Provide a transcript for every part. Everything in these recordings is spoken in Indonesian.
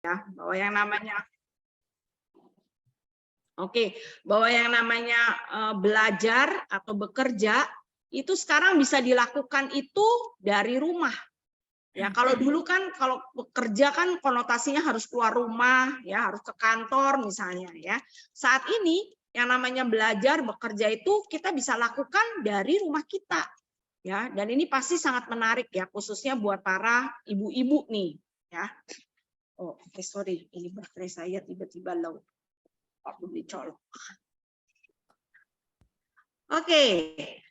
ya, bahwa yang namanya bahwa yang namanya belajar atau bekerja itu sekarang bisa dilakukan itu dari rumah. Ya, kalau dulu kan kalau bekerja kan konotasinya harus keluar rumah, ya, harus ke kantor misalnya, ya. Saat ini yang namanya belajar, bekerja itu kita bisa lakukan dari rumah kita. Ya, dan ini pasti sangat menarik ya, khususnya buat para ibu-ibu nih, ya. Oh, sorry, ini baterai saya tiba-tiba low. Aku dicolok.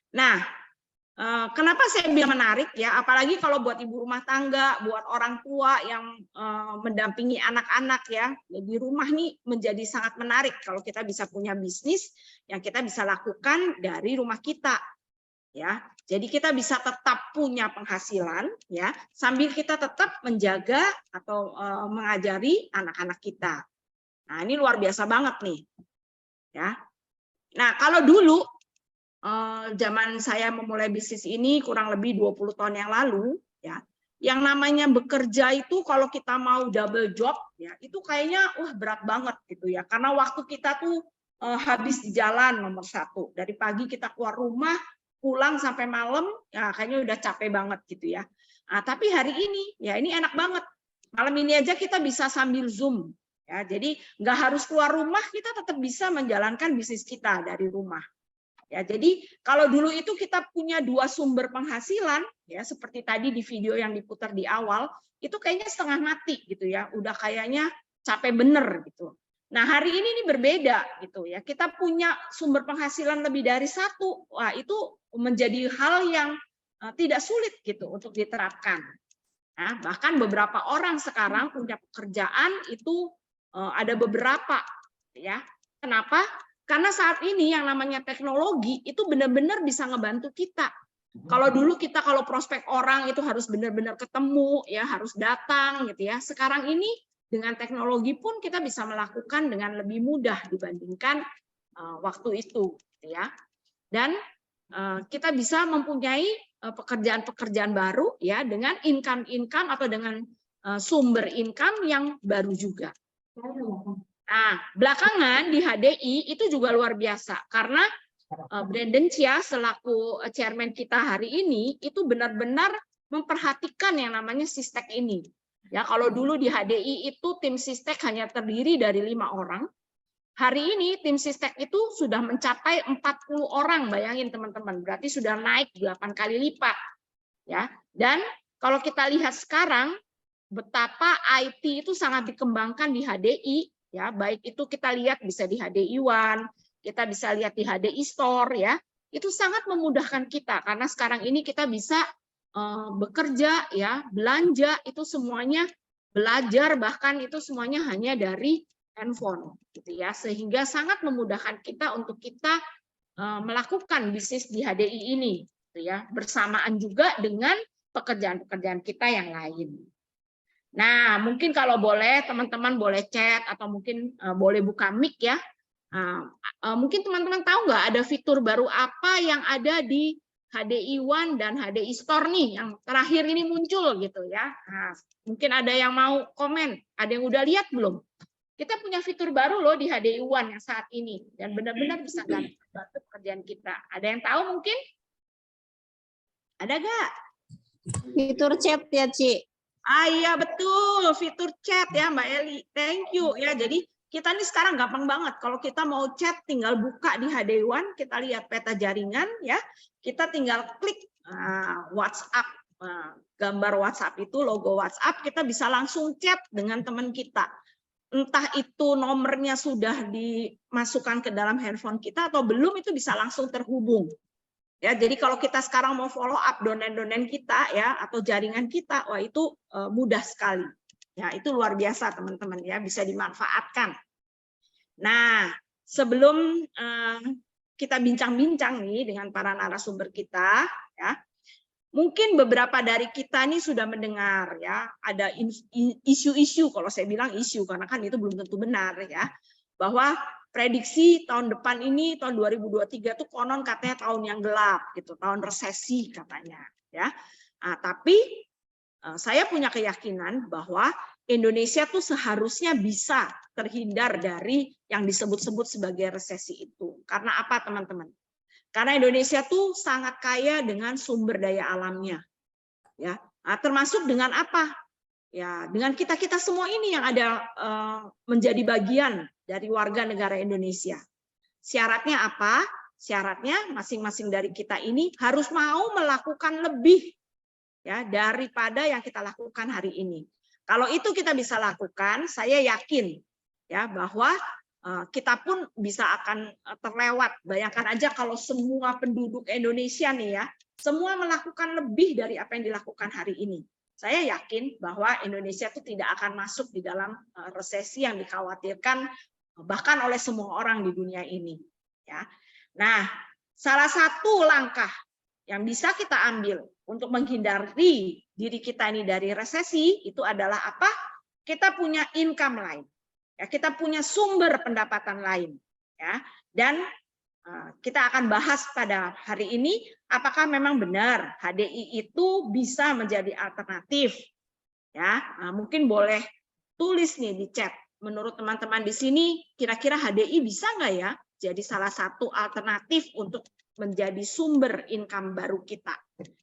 Nah, kenapa saya bilang menarik ya? Apalagi kalau buat ibu rumah tangga, buat orang tua yang mendampingi anak-anak ya, di rumah nih menjadi sangat menarik kalau kita bisa punya bisnis yang kita bisa lakukan dari rumah kita, ya. Jadi kita bisa tetap punya penghasilan ya, sambil kita tetap menjaga atau mengajari anak-anak kita. Nah, ini luar biasa banget nih, ya. Nah, kalau dulu zaman saya memulai bisnis ini kurang lebih 20 tahun yang lalu, ya, yang namanya bekerja itu kalau kita mau double job, ya, itu kayaknya berat banget gitu ya, karena waktu kita tuh habis di jalan nomor satu, dari pagi kita keluar rumah, pulang sampai malam, ya kayaknya udah capek banget gitu ya. Nah, tapi hari ini, ya ini enak banget, malam ini aja kita bisa sambil Zoom, ya, jadi nggak harus keluar rumah, kita tetap bisa menjalankan bisnis kita dari rumah. Ya, jadi kalau dulu itu kita punya dua sumber penghasilan, ya seperti tadi di video yang diputar di awal, itu kayaknya setengah mati gitu ya, udah kayaknya capek bener gitu. Nah, hari ini berbeda gitu ya, kita punya sumber penghasilan lebih dari satu, wah itu menjadi hal yang tidak sulit gitu untuk diterapkan. Nah, bahkan beberapa orang sekarang punya pekerjaan itu ada beberapa, ya. Kenapa? Karena saat ini yang namanya teknologi itu benar-benar bisa ngebantu kita. Kalau dulu kita kalau prospek orang itu harus benar-benar ketemu, ya harus datang gitu ya. Sekarang ini dengan teknologi pun kita bisa melakukan dengan lebih mudah dibandingkan waktu itu, ya. Dan kita bisa mempunyai pekerjaan-pekerjaan baru ya dengan income atau dengan sumber income yang baru juga. Nah, belakangan di HDI itu juga luar biasa karena Brandon Chia selaku chairman kita hari ini itu benar-benar memperhatikan yang namanya SISTEK ini. Ya, kalau dulu di HDI itu tim SISTEK hanya terdiri dari 5 orang. Hari ini tim SISTEK itu sudah mencapai 40 orang, bayangin teman-teman, berarti sudah naik 8 kali lipat. Ya, dan kalau kita lihat sekarang betapa IT itu sangat dikembangkan di HDI, ya, baik itu kita lihat bisa di HDI One, kita bisa lihat di HDI Store, ya, itu sangat memudahkan kita karena sekarang ini kita bisa bekerja, ya, belanja itu semuanya, belajar bahkan itu semuanya hanya dari handphone, gitu ya, sehingga sangat memudahkan kita untuk kita melakukan bisnis di HDI ini, gitu ya, bersamaan juga dengan pekerjaan-pekerjaan kita yang lain. Nah, mungkin kalau boleh teman-teman boleh chat atau mungkin boleh buka mic ya. Mungkin teman-teman tahu nggak ada fitur baru apa yang ada di HDI One dan HDI Store nih yang terakhir ini muncul gitu ya. Nah, mungkin ada yang mau komen, ada yang udah lihat belum? Kita punya fitur baru loh di HDI One yang saat ini dan benar-benar bisa bantu pekerjaan kita. Ada yang tahu mungkin? Ada nggak? Fitur chat ya, Ci. Iya betul, fitur chat ya Mbak Eli. Thank you ya. Jadi kita ini sekarang gampang banget. Kalau kita mau chat tinggal buka di HDI One, kita lihat peta jaringan ya. Kita tinggal klik WhatsApp, gambar WhatsApp itu logo WhatsApp, kita bisa langsung chat dengan teman kita. Entah itu nomornya sudah dimasukkan ke dalam handphone kita atau belum, itu bisa langsung terhubung. Ya, jadi kalau kita sekarang mau follow up donen-donen kita ya atau jaringan kita, wah itu mudah sekali. Ya, itu luar biasa teman-teman ya, bisa dimanfaatkan. Nah, sebelum kita bincang-bincang nih dengan para narasumber kita ya. Mungkin beberapa dari kita nih sudah mendengar ya, ada isu-isu, kalau saya bilang isu karena kan itu belum tentu benar ya, bahwa prediksi tahun depan ini tahun 2023 tuh konon katanya tahun yang gelap gitu, tahun resesi katanya ya. Nah, tapi saya punya keyakinan bahwa Indonesia tuh seharusnya bisa terhindar dari yang disebut-sebut sebagai resesi itu. Karena apa, teman-teman? Karena Indonesia tuh sangat kaya dengan sumber daya alamnya. Ya, termasuk dengan apa? Ya, dengan kita-kita semua ini yang ada menjadi bagian dari warga negara Indonesia. Syaratnya apa? Syaratnya masing-masing dari kita ini harus mau melakukan lebih ya daripada yang kita lakukan hari ini. Kalau itu kita bisa lakukan, saya yakin ya bahwa kita pun bisa akan terlewat. Bayangkan aja kalau semua penduduk Indonesia nih ya, semua melakukan lebih dari apa yang dilakukan hari ini. Saya yakin bahwa Indonesia itu tidak akan masuk di dalam resesi yang dikhawatirkan bahkan oleh semua orang di dunia ini. Ya. Nah, salah satu langkah yang bisa kita ambil untuk menghindari diri kita ini dari resesi itu adalah apa? Kita punya income lain. Ya, kita punya sumber pendapatan lain. Ya. Dan kita akan bahas pada hari ini apakah memang benar HDI itu bisa menjadi alternatif. Ya, mungkin boleh tulis nih di chat. Menurut teman-teman di sini kira-kira HDI bisa nggak ya jadi salah satu alternatif untuk menjadi sumber income baru kita.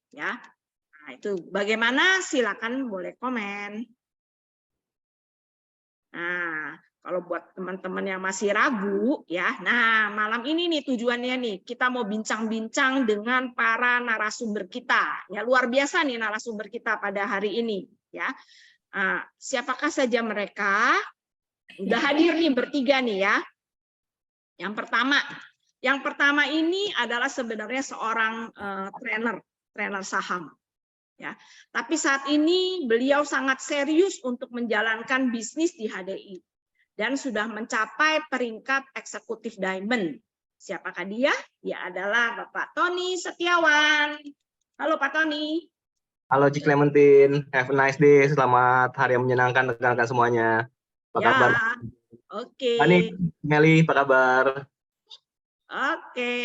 Ya. Nah, itu bagaimana? Silakan boleh komen. Nah, kalau buat teman-teman yang masih ragu ya. Nah, malam ini nih tujuannya nih kita mau bincang-bincang dengan para narasumber kita. Ya, luar biasa nih narasumber kita pada hari ini ya. Siapakah saja mereka? Udah hadir nih bertiga nih ya. Yang pertama ini adalah sebenarnya seorang trainer saham. Ya, tapi saat ini beliau sangat serius untuk menjalankan bisnis di HDI dan sudah mencapai peringkat eksekutif diamond. Siapakah dia? Dia adalah Bapak Tony Setiawan. Halo Pak Tony. Halo Cik Clementine, have a nice day. Selamat hari yang menyenangkan rekan-rekan semuanya. Apa kabar? Oke. Ani, Meli, apa kabar? Oke.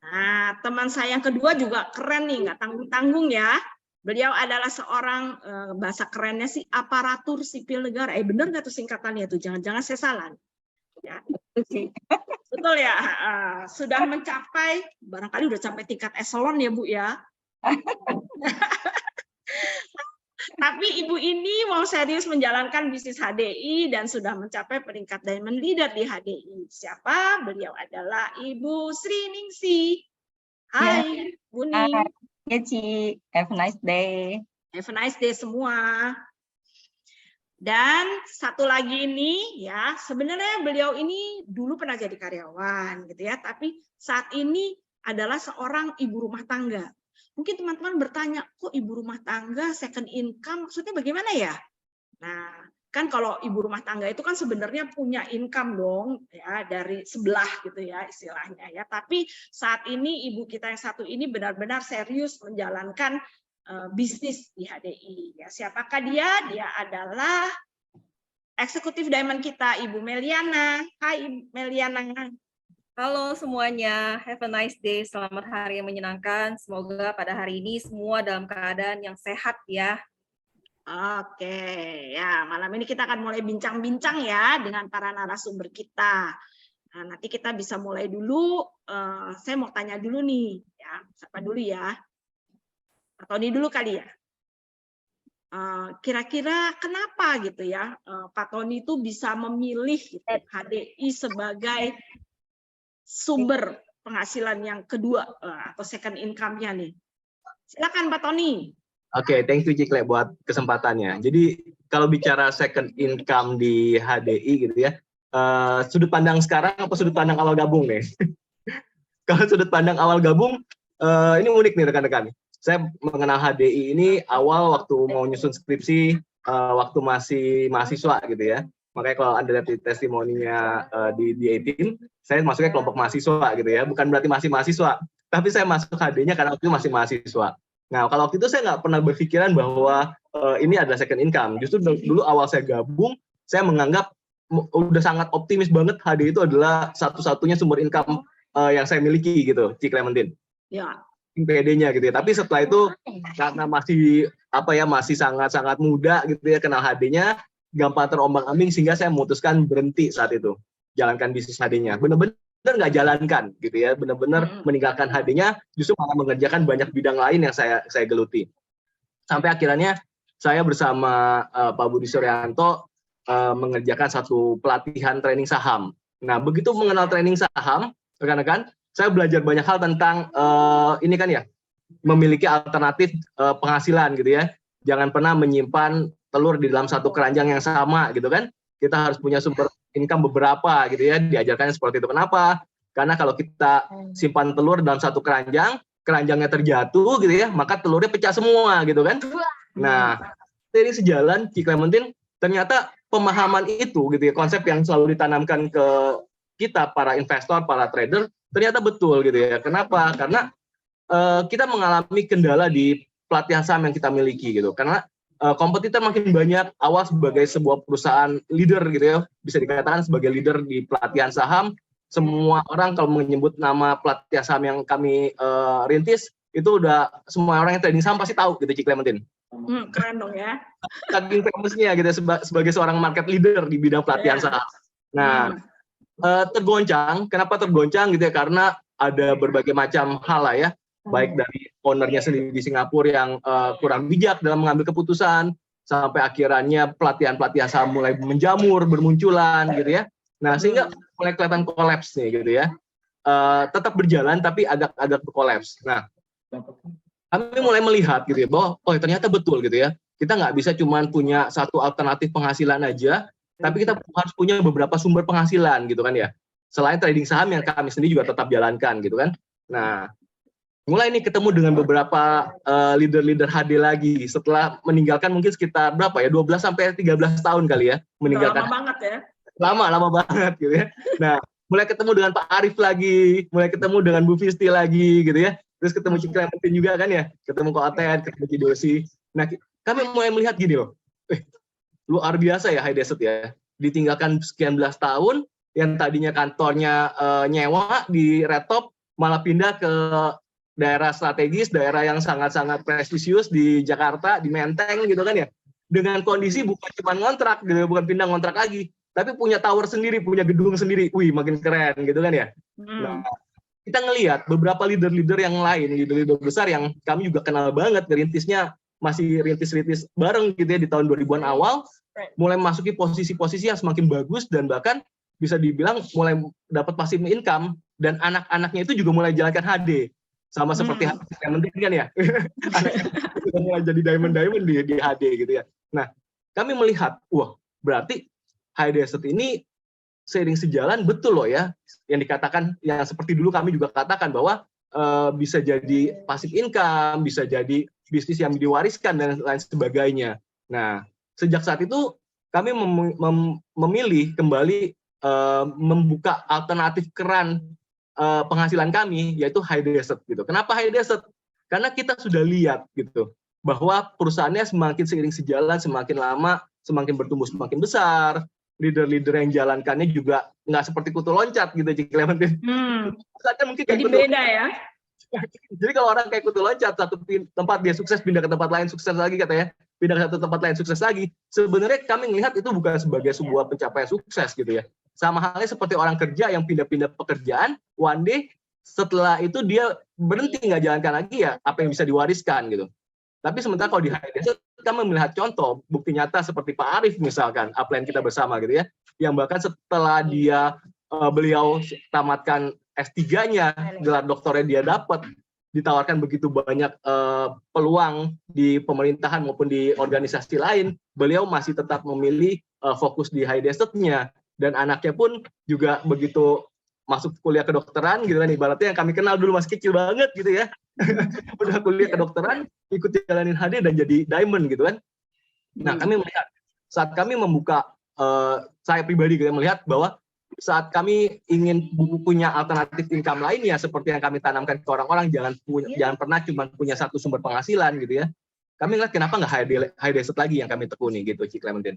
Nah, teman saya yang kedua juga keren nih, nggak tanggung-tanggung ya. Beliau adalah seorang bahasa kerennya sih aparatur sipil negara. Bener nggak tuh singkatannya tuh? Jangan-jangan saya salah. Ya. Betul ya. Sudah mencapai, barangkali udah sampai tingkat eselon ya Bu ya. Tapi Ibu ini mau serius menjalankan bisnis HDI dan sudah mencapai peringkat Diamond Leader di HDI. Siapa? Beliau adalah Ibu Sri Ningsi. Hai, Bu Ning. Ya, Ci. Have a nice day. Have a nice day semua. Dan satu lagi ini ya, sebenarnya beliau ini dulu pernah jadi karyawan gitu ya, tapi saat ini adalah seorang ibu rumah tangga. Mungkin teman-teman bertanya, kok ibu rumah tangga second income maksudnya bagaimana ya? Nah, kan kalau ibu rumah tangga itu kan sebenarnya punya income dong ya dari sebelah gitu ya istilahnya ya. Tapi saat ini ibu kita yang satu ini benar-benar serius menjalankan bisnis di HDI. Ya, siapakah dia? Dia adalah eksekutif diamond kita, Ibu Meliana. Hai Meliana. Halo semuanya, have a nice day. Selamat hari yang menyenangkan. Semoga pada hari ini semua dalam keadaan yang sehat ya. Oke, ya malam ini kita akan mulai bincang-bincang ya dengan para narasumber kita. Nah, nanti kita bisa mulai dulu. Saya mau tanya dulu nih, ya siapa dulu ya? Pak Tony dulu kali ya. Kira-kira kenapa gitu ya Pak Tony itu bisa memilih gitu, HDI sebagai sumber penghasilan yang kedua atau second income-nya nih. Silakan Pak Tony. Oke, thank you Cikle buat kesempatannya. Jadi kalau bicara second income di HDI gitu ya, sudut pandang sekarang apa sudut pandang awal gabung nih? Kalau sudut pandang awal gabung, ini unik nih rekan-rekan. Saya mengenal HDI ini awal waktu mau nyusun skripsi, waktu masih mahasiswa gitu ya. Makanya kalau Anda lihat di testimoninya di 18, saya masuknya kelompok mahasiswa gitu ya. Bukan berarti masih mahasiswa, tapi saya masuk HDI-nya karena waktu itu masih mahasiswa. Nah, kalau waktu itu saya nggak pernah berpikiran bahwa ini adalah second income. Justru dulu awal saya gabung, saya menganggap udah sangat optimis banget HDI itu adalah satu-satunya sumber income yang saya miliki gitu, Cik Clementine. Ya. PD-nya gitu ya. Tapi setelah itu karena masih masih sangat-sangat muda gitu ya, kenal HD-nya, gampang terombang-ambing sehingga saya memutuskan berhenti saat itu jalankan bisnis HD-nya. Benar-benar nggak jalankan gitu ya, benar-benar meninggalkan HD-nya, justru malah mengerjakan banyak bidang lain yang saya geluti. Sampai akhirnya saya bersama Pak Budi Suryanto mengerjakan satu pelatihan training saham. Nah, begitu mengenal training saham, rekan-rekan, saya belajar banyak hal tentang ini kan ya, memiliki alternatif penghasilan gitu ya. Jangan pernah menyimpan telur di dalam satu keranjang yang sama gitu kan. Kita harus punya sumber income beberapa gitu ya. Diajarkannya seperti itu. Kenapa? Karena kalau kita simpan telur dalam satu keranjang, keranjangnya terjatuh gitu ya, maka telurnya pecah semua gitu kan. Nah, ini sejalan Ci Clementine, ternyata pemahaman itu gitu ya, konsep yang selalu ditanamkan ke kita para investor, para trader, ternyata betul gitu ya. Kenapa? Karena kita mengalami kendala di pelatihan saham yang kita miliki gitu. Karena kompetitor makin banyak. Awal sebagai sebuah perusahaan leader gitu ya, bisa dikatakan sebagai leader di pelatihan saham. Semua orang kalau menyebut nama pelatihan saham yang kami rintis, itu udah semua orang yang trading saham pasti tahu gitu, Ci Clementine. Keren dong ya. Saking famousnya gitu sebagai seorang market leader di bidang pelatihan saham. Nah, tergoncang. Kenapa tergoncang gitu ya? Karena ada berbagai macam hal lah ya, baik dari ownernya sendiri di Singapura yang kurang bijak dalam mengambil keputusan, sampai akhirnya pelatihan saham mulai menjamur, bermunculan gitu ya. Nah, sehingga mulai kelihatan kolaps nih gitu ya. Tetap berjalan tapi agak berkolaps. Nah, kami mulai melihat gitu ya, bahwa ternyata betul gitu ya. Kita nggak bisa cuma punya satu alternatif penghasilan aja, tapi kita harus punya beberapa sumber penghasilan gitu kan ya. Selain trading saham yang kami sendiri juga tetap jalankan gitu kan. Nah, mulai nih ketemu dengan beberapa leader-leader HD lagi setelah meninggalkan mungkin sekitar berapa ya, 12 sampai 13 tahun kali ya meninggalkan. Lama banget ya. Lama banget gitu ya. Nah, mulai ketemu dengan Pak Arief lagi, mulai ketemu dengan Bu Fisti lagi gitu ya. Terus ketemu Ci Clementine juga kan ya, ketemu Ko Aten, ketemu Ci Dosi. Nah, kami mulai melihat gini loh, luar biasa ya High Desert ya. Ditinggalkan sekian belas tahun, yang tadinya kantornya nyewa di Red Top, malah pindah ke daerah strategis, daerah yang sangat-sangat prestisius di Jakarta, di Menteng gitu kan ya. Dengan kondisi bukan cuma ngontrak, gitu, bukan pindah ngontrak lagi, tapi punya tower sendiri, punya gedung sendiri. Wih, makin keren gitu kan ya. Nah, kita ngelihat beberapa leader-leader yang lain, leader-leader besar yang kami juga kenal banget, ngerintisnya masih rintis-rintis bareng gitu ya di tahun 2000-an awal, mulai memasuki posisi-posisi yang semakin bagus dan bahkan bisa dibilang mulai dapat passive income, dan anak-anaknya itu juga mulai jalankan HD. Sama seperti Clementine kan ya. Sudah mulai jadi diamond di HD gitu ya. Nah, kami melihat, wah, berarti High Desert ini seiring sejalan betul loh ya, yang dikatakan, yang seperti dulu kami juga katakan bahwa bisa jadi passive income, bisa jadi bisnis yang diwariskan dan lain sebagainya. Nah, sejak saat itu kami memilih kembali membuka alternatif keran penghasilan kami, yaitu High Desert gitu. Kenapa High Desert? Karena kita sudah lihat gitu bahwa perusahaannya semakin seiring sejalan, semakin lama semakin bertumbuh semakin besar. Leader-leader yang jalankannya juga nggak seperti kutu loncat gitu, Ci Clementine. Mungkin jadi beda ya. Jadi kalau orang kayak kutu loncat, satu tempat dia sukses, pindah ke tempat lain sukses lagi katanya, pindah ke satu tempat lain sukses lagi. Sebenarnya kami melihat itu bukan sebagai sebuah pencapaian sukses gitu ya. Sama halnya seperti orang kerja yang pindah-pindah pekerjaan, one day setelah itu dia berhenti nggak jalankan lagi, ya apa yang bisa diwariskan gitu. Tapi sementara kalau di High Desert, kami melihat contoh bukti nyata seperti Pak Arief misalkan, upline kita bersama gitu ya, yang bahkan setelah beliau tamatkan S3-nya, gelar doktornya dia dapat, ditawarkan begitu banyak peluang di pemerintahan maupun di organisasi lain, beliau masih tetap memilih fokus di High Desert-nya, dan anaknya pun juga begitu masuk kuliah kedokteran gitu kan, ibaratnya yang kami kenal dulu masih kecil banget gitu ya, udah kuliah kedokteran, ikut jalanin HD dan jadi diamond gitu kan. Nah, kami melihat saat kami membuka, saya pribadi gitu melihat bahwa saat kami ingin punya alternatif income lainnya seperti yang kami tanamkan ke orang-orang, jangan pernah cuma punya satu sumber penghasilan gitu ya. Kami lihat kenapa nggak High Desert lagi yang kami tekuni gitu, Ci Clementine.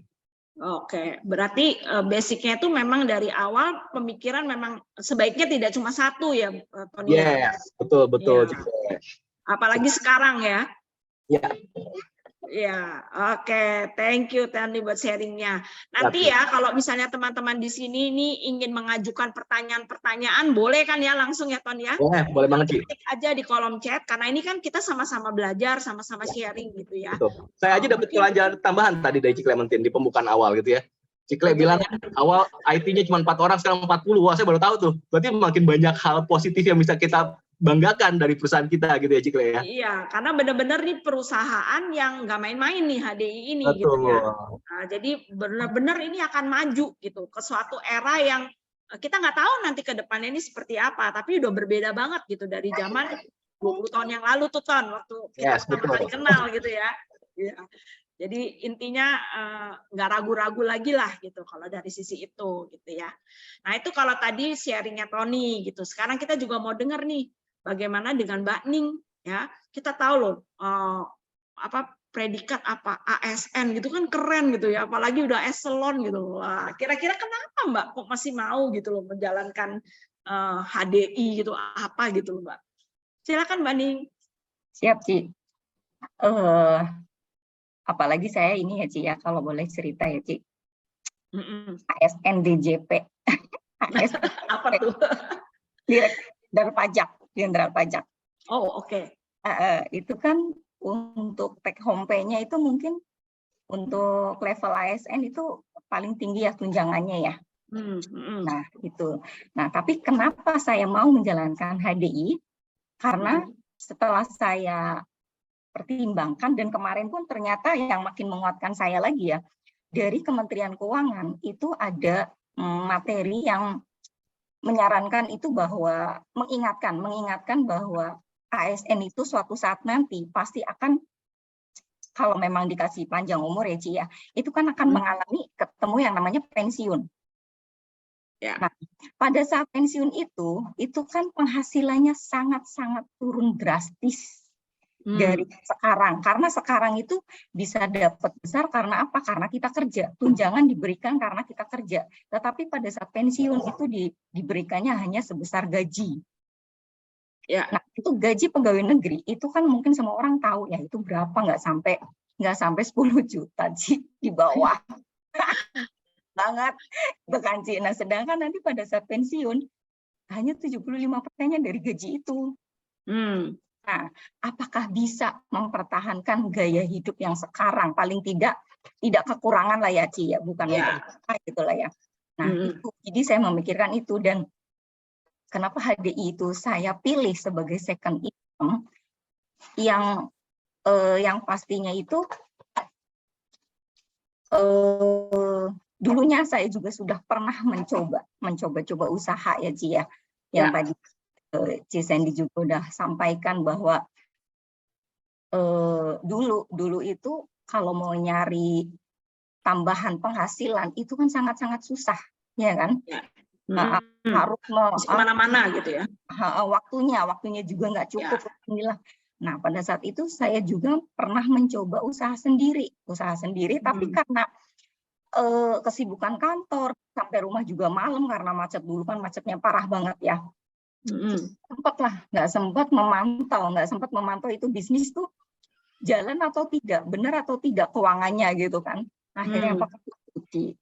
Oke, berarti basicnya itu memang dari awal pemikiran memang sebaiknya tidak cuma satu ya, Tony. Yes, betul. Ya. Apalagi sekarang ya. Ya. Ya, oke, thank you Tani buat sharingnya. Nanti ya kalau misalnya teman-teman di sini ini ingin mengajukan pertanyaan-pertanyaan, boleh kan ya langsung ya Ton ya? Boleh banget Ci. Ketik aja di kolom chat karena ini kan kita sama-sama belajar, sama-sama sharing gitu ya. Betul. Saya aja dapat pelajaran tambahan tadi dari Ci Clementine di pembukaan awal gitu ya. Ci Cle Betul, bilang ya. awal IT-nya cuma 4 orang, sekarang 40. Wah, saya baru tahu tuh. Berarti makin banyak hal positif yang bisa kita banggakan dari perusahaan kita gitu ya Ci Cle ya. Iya, karena benar-benar nih perusahaan yang nggak main-main nih HDI ini gitu Betul. ya. Nah, jadi benar-benar ini akan maju gitu ke suatu era yang kita nggak tahu nanti ke depannya ini seperti apa, tapi udah berbeda banget gitu dari zaman 20 tahun yang lalu tuh Ton, waktu kita pertama kali kenal gitu ya. Iya. Jadi intinya nggak ragu-ragu lagi lah gitu kalau dari sisi itu gitu ya. Nah itu kalau tadi sharingnya Tony gitu. Sekarang kita juga mau dengar nih bagaimana dengan Mbak Ning ya. Kita tahu loh apa predikat apa ASN gitu kan keren gitu ya. Apalagi udah eselon gitu. Wah, kira-kira kenapa Mbak kok masih mau gitu loh menjalankan HDI gitu apa gitu loh Mbak. Silakan Mbak Ning. Siap, Ci. Apalagi saya ini ya, Ci, ya, kalau boleh cerita ya, Ci. ASN DJP. ASN apa tuh? Jenderal Pajak. Oh, oke. Itu kan untuk take home pay-nya itu mungkin untuk level ASN itu paling tinggi ya tunjangannya ya. Nah, itu. Nah, tapi kenapa saya mau menjalankan HDI? Karena setelah saya pertimbangkan dan kemarin pun ternyata yang makin menguatkan saya lagi ya, dari Kementerian Keuangan itu ada materi yang menyarankan itu bahwa mengingatkan bahwa ASN itu suatu saat nanti pasti akan, kalau memang dikasih panjang umur ya Ci ya, itu kan akan mengalami ketemu yang namanya pensiun. Ya. Nah, pada saat pensiun itu kan penghasilannya sangat-sangat turun drastis dari sekarang. Karena sekarang itu bisa dapat besar karena apa? Karena kita kerja. Tunjangan diberikan karena kita kerja. Tetapi pada saat pensiun itu diberikannya hanya sebesar gaji. Ya. Nah, itu gaji pegawai negeri itu kan mungkin semua orang tahu ya itu berapa, nggak sampai 10 juta Ci, di bawah. Banget itu kan Ci. Nah, sedangkan nanti pada saat pensiun hanya 75%-nya dari gaji itu. Nah, apakah bisa mempertahankan gaya hidup yang sekarang? Paling tidak kekurangan lah ya Ci ya, bukan gitu lah ya. Nah, itu jadi saya memikirkan itu, dan kenapa HDI itu saya pilih sebagai second income yang pastinya itu dulunya saya juga sudah pernah mencoba usaha ya Ci ya. Yang tadi Ci Sandy juga udah sampaikan bahwa dulu itu kalau mau nyari tambahan penghasilan itu kan sangat-sangat susah, ya kan? Harus kemana-mana gitu ya. Waktunya juga nggak cukup. Nah, pada saat itu saya juga pernah mencoba usaha sendiri, tapi karena kesibukan kantor, sampai rumah juga malam karena macet, dulu kan macetnya parah banget ya. Nggak sempat memantau itu bisnis tuh jalan atau tidak, benar atau tidak keuangannya gitu kan. Akhirnya pakai cuci.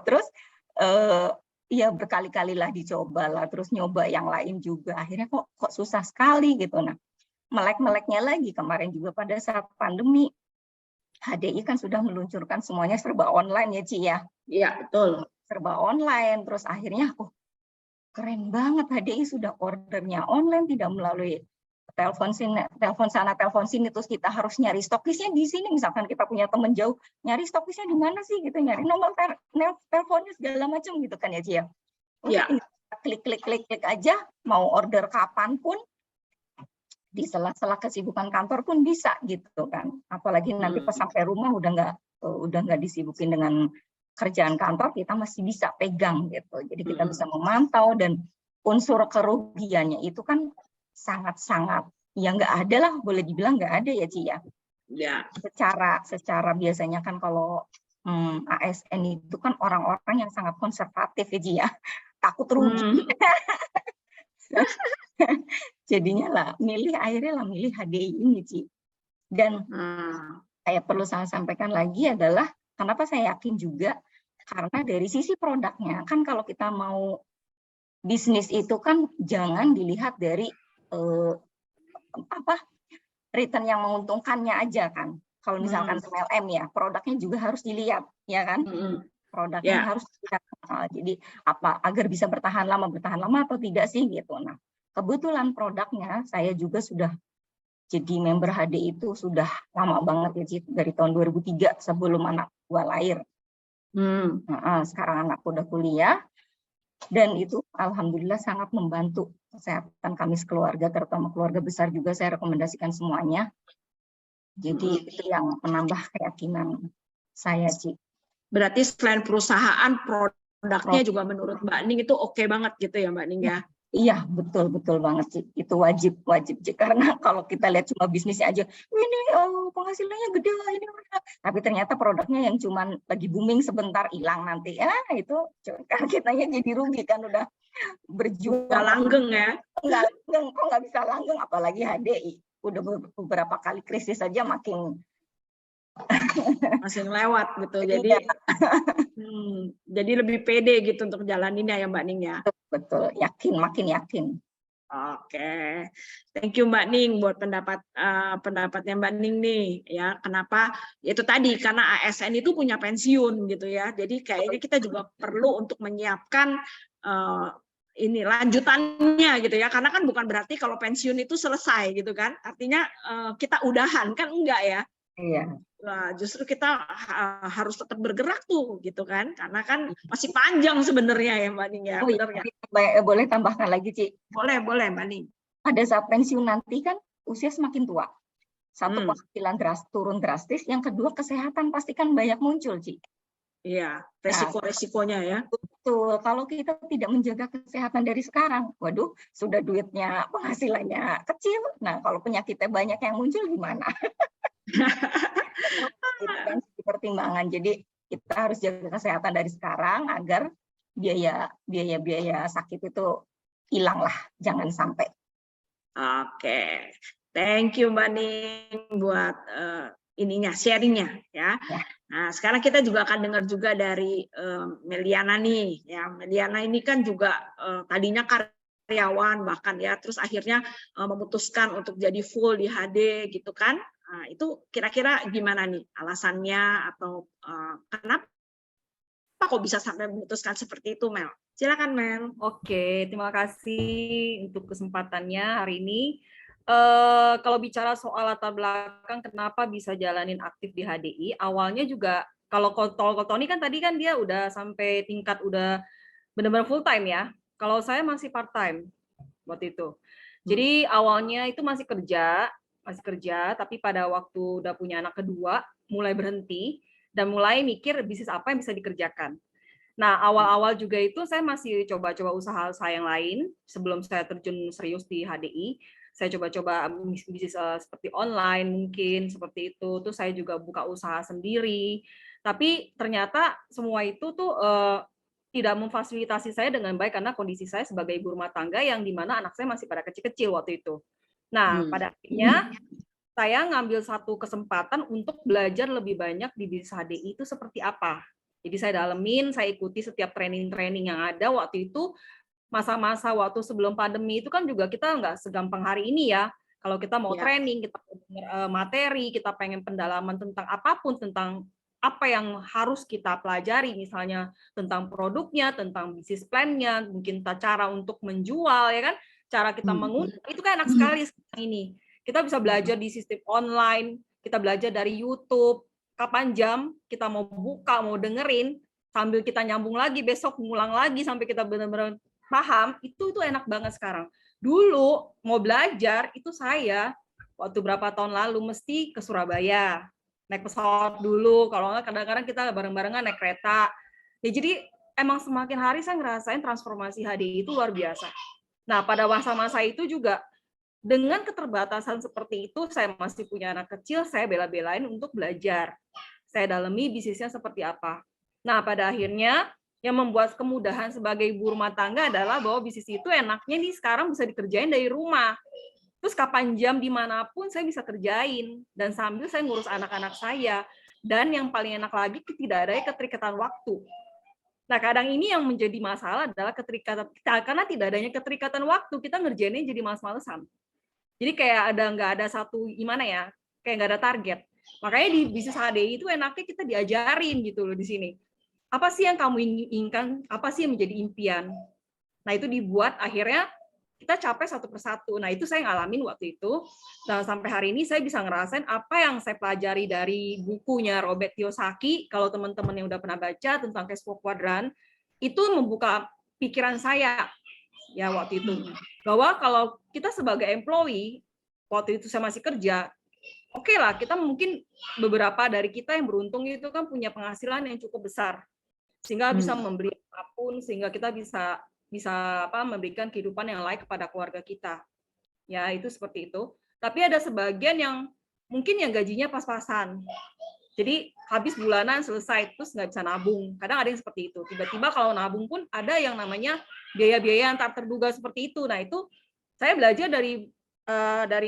Terus ya berkali-kali lah dicoba lah, terus nyoba yang lain juga. Akhirnya kok susah sekali gitu. Nah, melek-meleknya lagi kemarin juga pada saat pandemi, HDI kan sudah meluncurkan semuanya serba online ya Ci ya. Iya, betul. Serba online, terus akhirnya keren banget HDI sudah ordernya online, tidak melalui telepon sana telepon sini, terus kita harus nyari stokisnya di sini. Misalkan kita punya teman jauh, nyari stokisnya di mana sih gitu, nyari nomor teleponnya segala macam gitu kan ya Ci ya. Klik aja, mau order kapan pun, di sela-sela kesibukan kantor pun bisa gitu kan. Apalagi nanti pas sampai rumah udah nggak disibukin dengan kerjaan kantor, kita masih bisa pegang gitu. Jadi kita bisa memantau, dan unsur kerugiannya itu kan sangat-sangat ya nggak ada lah, boleh dibilang nggak ada ya Ci ya. Secara biasanya kan kalau ASN itu kan orang-orang yang sangat konservatif ya Ci ya, takut rugi. Jadinya lah akhirnya milih HDI ini, Ci. Dan saya perlu saya sampaikan lagi adalah kenapa saya yakin juga, karena dari sisi produknya kan kalau kita mau bisnis itu kan jangan dilihat dari return yang menguntungkannya aja kan. Kalau misalkan MLM ya, produknya juga harus dilihat, ya kan? Produknya harus dilihat. Jadi agar bisa bertahan lama atau tidak sih gitu. Nah, kebetulan produknya saya juga sudah jadi member HD itu sudah lama banget ya, dari tahun 2003 sebelum anak gua lahir. Sekarang anakku udah kuliah, dan itu alhamdulillah sangat membantu kesehatan kami sekeluarga, terutama keluarga besar juga saya rekomendasikan semuanya. Jadi itu yang menambah keyakinan saya, Ci. Berarti selain perusahaan, produknya juga menurut Mbak Ning itu oke banget gitu ya, Mbak Ning ya? Iya, betul banget, Ci. Itu wajib, Ci. Karena kalau kita lihat cuma bisnisnya aja, ini penghasilannya gede, ini tapi ternyata produknya yang cuma lagi booming sebentar hilang nanti. Ya, itu kitanya jadi rugi kan, udah berjuang. Nggak langgeng ya? Kok nggak bisa langgeng, apalagi HDI. Udah beberapa kali krisis saja makin lewat gitu. Jadi lebih pede gitu untuk jalaninnya ya Mbak Ning ya. Betul, makin yakin. Oke, thank you Mbak Ning buat pendapatnya Mbak Ning nih ya. Kenapa? Itu tadi karena ASN itu punya pensiun gitu ya. Jadi kayaknya kita juga perlu untuk menyiapkan ini lanjutannya gitu ya, karena kan bukan berarti kalau pensiun itu selesai gitu kan, artinya kita udahan kan, enggak ya. Iya. Nah, justru kita harus tetap bergerak tuh gitu kan, karena kan masih panjang sebenarnya ya Mbak Ning ya. Boleh tambahkan lagi, Ci? Boleh Mbak Ning. Pada saat pensiun nanti kan usia semakin tua, satu penghasilan turun drastis, yang kedua kesehatan pasti kan banyak muncul, Ci. Iya, resiko-resikonya ya. Betul, kalau kita tidak menjaga kesehatan dari sekarang, waduh, sudah duitnya, penghasilannya kecil. Nah, kalau penyakitnya banyak yang muncul gimana? Itu kan pertimbangan. Jadi kita harus jaga kesehatan dari sekarang agar biaya sakit itu hilang lah, jangan sampai. Oke, thank you Mbak Ning buat sharingnya ya. Nah, sekarang kita juga akan dengar juga dari Meliana nih ya. Meliana ini kan juga tadinya karyawan bahkan ya, terus akhirnya memutuskan untuk jadi full di HD gitu kan. Nah, itu kira-kira gimana nih alasannya atau kenapa kok bisa sampai memutuskan seperti itu, Mel? Silakan Mel. Oke, terima kasih untuk kesempatannya hari ini. Kalau bicara soal latar belakang kenapa bisa jalanin aktif di HDI, awalnya juga kalau Tony kan tadi kan dia udah sampai tingkat udah benar-benar full time ya. Kalau saya masih part time waktu itu. Jadi awalnya itu masih kerja, tapi pada waktu udah punya anak kedua mulai berhenti dan mulai mikir bisnis apa yang bisa dikerjakan. Nah, awal-awal juga itu saya masih coba-coba usaha yang lain sebelum saya terjun serius di HDI. Saya coba-coba bisnis seperti online mungkin seperti itu. Terus saya juga buka usaha sendiri. Tapi ternyata semua itu tuh tidak memfasilitasi saya dengan baik karena kondisi saya sebagai ibu rumah tangga yang dimana anak saya masih pada kecil-kecil waktu itu. Nah, pada akhirnya saya ngambil satu kesempatan untuk belajar lebih banyak di bisnis HDI itu seperti apa. Jadi saya dalemin, saya ikuti setiap training-training yang ada waktu itu. Masa-masa waktu sebelum pandemi itu kan juga kita nggak segampang hari ini ya. Kalau kita mau training, kita mau materi, kita pengen pendalaman tentang apapun, tentang apa yang harus kita pelajari, misalnya tentang produknya, tentang bisnis plan-nya, mungkin cara untuk menjual, ya kan, cara kita mengundang, itu kan enak sekali sekarang ini. Kita bisa belajar di sistem online, kita belajar dari YouTube, kapan jam kita mau buka, mau dengerin, sambil kita nyambung lagi, besok ngulang lagi sampai kita benar-benar paham, itu enak banget sekarang. Dulu mau belajar itu saya waktu berapa tahun lalu mesti ke Surabaya, naik pesawat dulu, kalau nggak kadang-kadang kita bareng-barengan naik kereta. Ya, jadi emang semakin hari saya ngerasain transformasi HDI itu luar biasa. Nah, pada masa-masa itu juga dengan keterbatasan seperti itu, saya masih punya anak kecil, saya bela-belain untuk belajar. Saya dalami bisnisnya seperti apa. Nah, pada akhirnya Yang membuat kemudahan sebagai ibu rumah tangga adalah bahwa bisnis itu enaknya nih sekarang bisa dikerjain dari rumah. Terus kapan jam dimanapun saya bisa kerjain dan sambil saya ngurus anak-anak saya. Dan yang paling enak lagi tidak ada keterikatan waktu. Nah kadang ini yang menjadi masalah adalah keterikatan karena tidak adanya keterikatan waktu kita ngerjainnya jadi males-malesan. Jadi kayak nggak ada satu gimana ya, kayak nggak ada target. Makanya di bisnis HDI itu enaknya kita diajarin gitu loh di sini. Apa sih yang kamu inginkan? Apa sih yang menjadi impian? Nah itu dibuat akhirnya kita capai satu persatu. Nah itu saya ngalamin waktu itu. Nah sampai hari ini saya bisa ngerasain apa yang saya pelajari dari bukunya Robert Kiyosaki. Kalau teman-teman yang udah pernah baca tentang cash flow quadrant, itu membuka pikiran saya ya waktu itu. Bahwa kalau kita sebagai employee, waktu itu saya masih kerja, oke lah kita mungkin beberapa dari kita yang beruntung itu kan punya penghasilan yang cukup besar. Sehingga bisa memberi apapun, sehingga kita bisa memberikan kehidupan yang layak kepada keluarga kita. Ya, itu seperti itu. Tapi ada sebagian yang mungkin yang gajinya pas-pasan. Jadi habis bulanan selesai, terus nggak bisa nabung. Kadang ada yang seperti itu. Tiba-tiba kalau nabung pun ada yang namanya biaya-biaya yang tak terduga seperti itu. Nah, itu saya belajar dari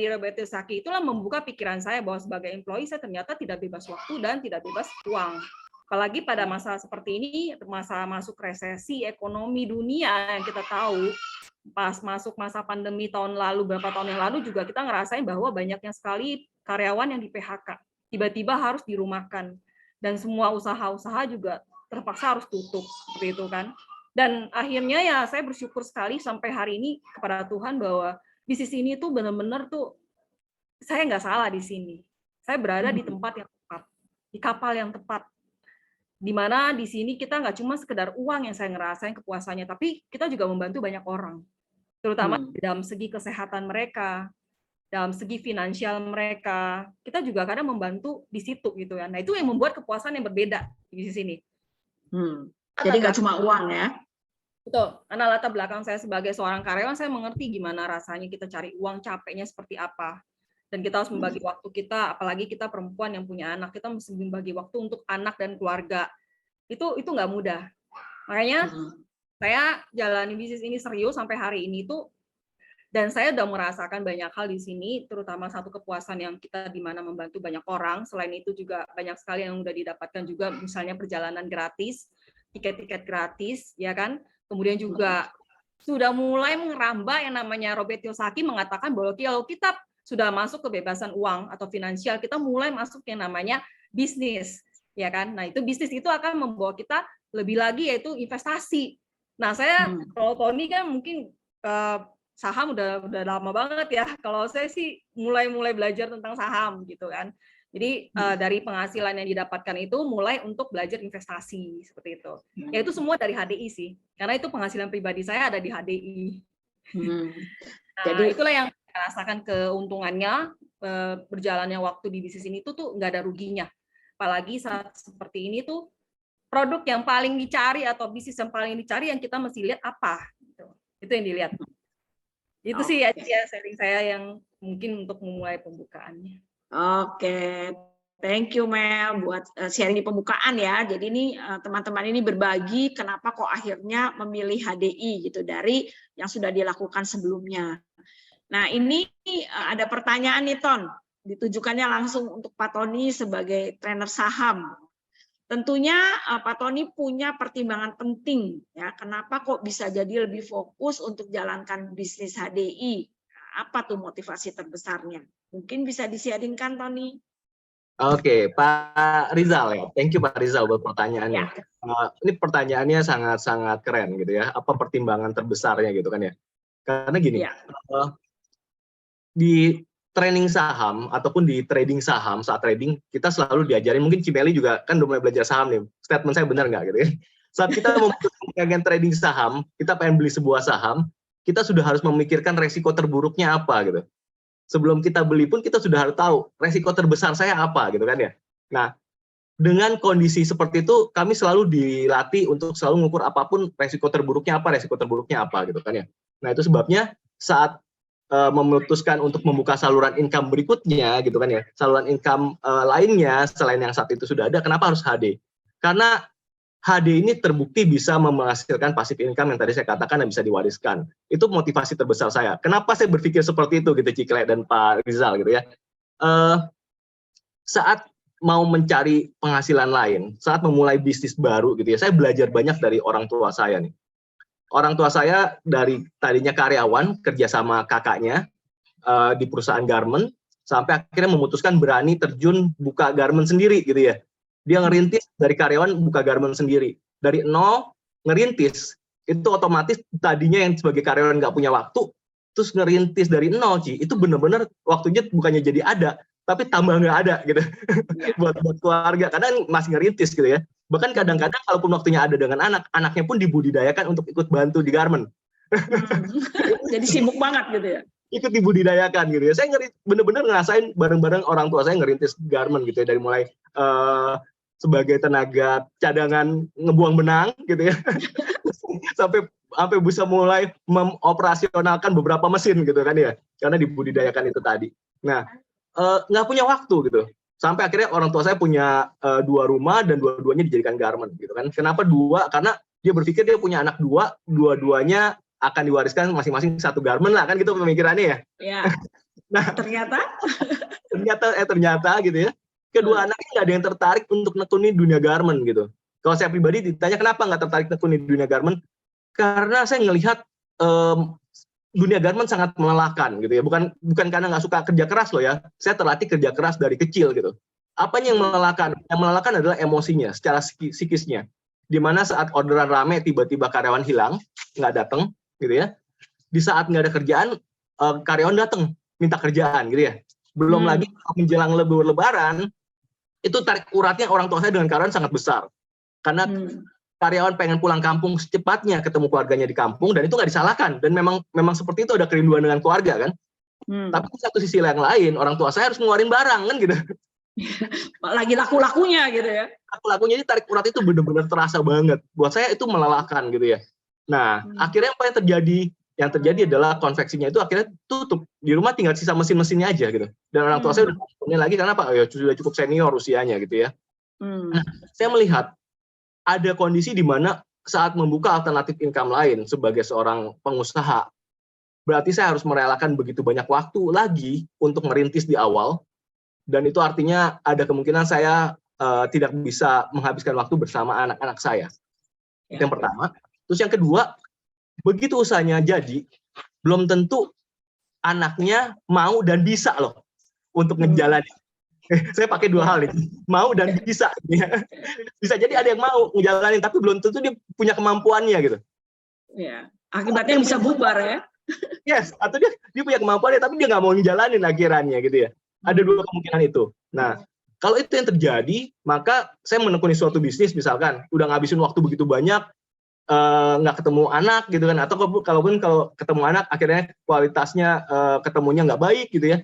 Robert Kiyosaki. Itulah membuka pikiran saya bahwa sebagai employee saya ternyata tidak bebas waktu dan tidak bebas uang. Apalagi pada masa seperti ini, masa masuk resesi ekonomi dunia yang kita tahu, pas masuk masa pandemi beberapa tahun yang lalu juga kita ngerasain bahwa banyaknya sekali karyawan yang di PHK, tiba-tiba harus dirumahkan, dan semua usaha-usaha juga terpaksa harus tutup, seperti itu kan. Dan akhirnya ya saya bersyukur sekali sampai hari ini kepada Tuhan bahwa bisnis ini tuh benar-benar tuh saya nggak salah di sini. Saya berada di tempat yang tepat, di kapal yang tepat. Di mana di sini kita nggak cuma sekedar uang yang saya ngerasain kepuasannya, tapi kita juga membantu banyak orang, terutama dalam segi kesehatan mereka, dalam segi finansial mereka, kita juga kadang membantu di situ gitu ya. Nah itu yang membuat kepuasan yang berbeda di sini. Jadi nggak cuma uang ya? Betul, karena latar belakang saya sebagai seorang karyawan, saya mengerti gimana rasanya kita cari uang, capeknya seperti apa. Dan kita harus membagi waktu kita, apalagi kita perempuan yang punya anak, kita mesti membagi waktu untuk anak dan keluarga. Itu nggak mudah. Makanya saya jalani bisnis ini serius sampai hari ini tuh, dan saya udah merasakan banyak hal di sini, terutama satu kepuasan yang kita di mana membantu banyak orang. Selain itu juga banyak sekali yang udah didapatkan juga, misalnya perjalanan gratis, tiket-tiket gratis, ya kan. Kemudian juga sudah mulai merambah yang namanya Robert Kiyosaki mengatakan bahwa kalau kita sudah masuk kebebasan uang atau finansial, kita mulai masuk yang namanya bisnis, ya kan? Nah, itu bisnis itu akan membawa kita lebih lagi yaitu investasi. Nah, saya kalau Tony kan mungkin saham udah lama banget ya. Kalau saya sih mulai belajar tentang saham gitu kan. Jadi dari penghasilan yang didapatkan itu mulai untuk belajar investasi seperti itu. Ya itu semua dari HDI sih. Karena itu penghasilan pribadi saya ada di HDI. Nah, jadi itulah yang saya rasakan keuntungannya, berjalannya waktu di bisnis ini tuh nggak ada ruginya. Apalagi saat seperti ini tuh produk yang paling dicari atau bisnis yang paling dicari yang kita mesti lihat apa. Gitu. Itu yang dilihat. Itu sih ya sharing saya yang mungkin untuk memulai pembukaannya. Oke, thank you Mel buat sharing di pembukaan ya. Jadi ini teman-teman ini berbagi kenapa kok akhirnya memilih HDI gitu dari yang sudah dilakukan sebelumnya. Nah ini ada pertanyaan nih Ton, ditujukannya langsung untuk Pak Tony sebagai trainer saham. Tentunya Pak Tony punya pertimbangan penting ya. Kenapa kok bisa jadi lebih fokus untuk jalankan bisnis HDI? Apa tuh motivasi terbesarnya? Mungkin bisa di-sharingkan, Tony. Oke, Pak Rizal ya. Thank you Pak Rizal buat pertanyaannya. Ya. Ini pertanyaannya sangat-sangat keren gitu ya. Apa pertimbangan terbesarnya gitu kan ya? Karena gini, ya. Di training saham ataupun di trading saham, saat trading kita selalu diajarin, mungkin Cimeli juga kan udah mulai belajar saham nih. Statement saya benar nggak gitu ya? Saat kita memutuskan trading saham, kita pengen beli sebuah saham, kita sudah harus memikirkan resiko terburuknya apa gitu. Sebelum kita beli pun kita sudah harus tahu resiko terbesar saya apa gitu kan ya. Nah, dengan kondisi seperti itu kami selalu dilatih untuk selalu mengukur apapun resiko terburuknya apa gitu kan ya. Nah, itu sebabnya saat memutuskan untuk membuka saluran income berikutnya gitu kan ya. Saluran income lainnya selain yang saat itu sudah ada, kenapa harus HD? Karena HD ini terbukti bisa menghasilkan passive income yang tadi saya katakan yang bisa diwariskan. Itu motivasi terbesar saya. Kenapa saya berpikir seperti itu gitu Cikle dan Pak Rizal gitu ya. Saat mau mencari penghasilan lain, saat memulai bisnis baru gitu ya, saya belajar banyak dari orang tua saya nih. Orang tua saya dari tadinya karyawan kerja sama kakaknya di perusahaan garment, sampai akhirnya memutuskan berani terjun buka garment sendiri gitu ya. Dia ngerintis dari karyawan buka garment sendiri. Dari nol ngerintis, itu otomatis tadinya yang sebagai karyawan nggak punya waktu, terus ngerintis dari nol, Ci, itu benar-benar waktunya bukannya jadi ada, tapi tambah nggak ada gitu buat keluarga, karena masih ngerintis gitu ya. Bahkan kadang-kadang kalaupun waktunya ada dengan anak, anaknya pun dibudidayakan untuk ikut bantu di garment. Jadi sibuk banget gitu ya. Ikut dibudidayakan gitu ya. Saya bener-bener ngerasain bareng-bareng orang tua saya ngerintis garment gitu ya, dari mulai sebagai tenaga cadangan ngebuang benang gitu ya, sampai bisa mulai mengoperasionalkan beberapa mesin gitu kan ya, karena dibudidayakan itu tadi. Nah, nggak punya waktu gitu. Sampai akhirnya orang tua saya punya 2 rumah dan dua-duanya dijadikan garment gitu kan. Kenapa 2? Karena dia berpikir dia punya anak 2, dua-duanya akan diwariskan masing-masing 1 garment lah, kan gitu pemikirannya ya. Ya. Nah, ternyata gitu ya. Kedua anaknya nggak ada yang tertarik untuk nekuni dunia garment gitu. Kalau saya pribadi ditanya kenapa nggak tertarik nekuni dunia garment, karena saya ngelihat dunia garment sangat melelahkan gitu ya. Bukan karena nggak suka kerja keras loh ya. Saya terlatih kerja keras dari kecil gitu. Apanya yang melelahkan? Yang melelahkan adalah emosinya, secara psikisnya. Dimana saat orderan rame tiba-tiba karyawan hilang, nggak datang gitu ya. Di saat nggak ada kerjaan, karyawan datang minta kerjaan gitu ya. Belum lagi menjelang lebaran, itu tarik uratnya orang tua saya dengan karyawan sangat besar. Karena karyawan pengen pulang kampung secepatnya, ketemu keluarganya di kampung, dan itu nggak disalahkan. Dan memang seperti itu, ada kerinduan dengan keluarga kan. Tapi di satu sisi yang lain, orang tua saya harus ngeluarin barang kan gitu. Lagi laku-lakunya gitu ya. Laku-lakunya ini tarik urat itu benar-benar terasa banget. Buat saya itu melelahkan gitu ya. Nah, akhirnya apa yang terjadi? Yang terjadi adalah konveksinya itu akhirnya tutup. Di rumah tinggal sisa mesin-mesinnya aja gitu. Dan orang tua saya udah punya lagi karena Pak, ya sudah cukup senior usianya gitu ya. Nah, saya melihat ada kondisi di mana saat membuka alternatif income lain sebagai seorang pengusaha, berarti saya harus merelakan begitu banyak waktu lagi untuk merintis di awal. Dan itu artinya ada kemungkinan saya tidak bisa menghabiskan waktu bersama anak-anak saya. Itu yang pertama. Terus yang kedua, begitu usahanya jadi, belum tentu anaknya mau dan bisa loh untuk ngejalanin. Saya pakai 2 hal nih, mau dan bisa. Bisa jadi ada yang mau ngejalanin, tapi belum tentu dia punya kemampuannya gitu. Ya, akibatnya bisa bubar ya. Yes, atau dia punya kemampuannya, tapi dia nggak mau ngejalanin akhirannya gitu ya. Ada 2 kemungkinan itu. Nah, kalau itu yang terjadi, maka saya menekuni suatu bisnis misalkan, udah ngabisin waktu begitu banyak, nggak ketemu anak gitu kan, atau kalau ketemu anak akhirnya kualitasnya ketemunya nggak baik gitu ya,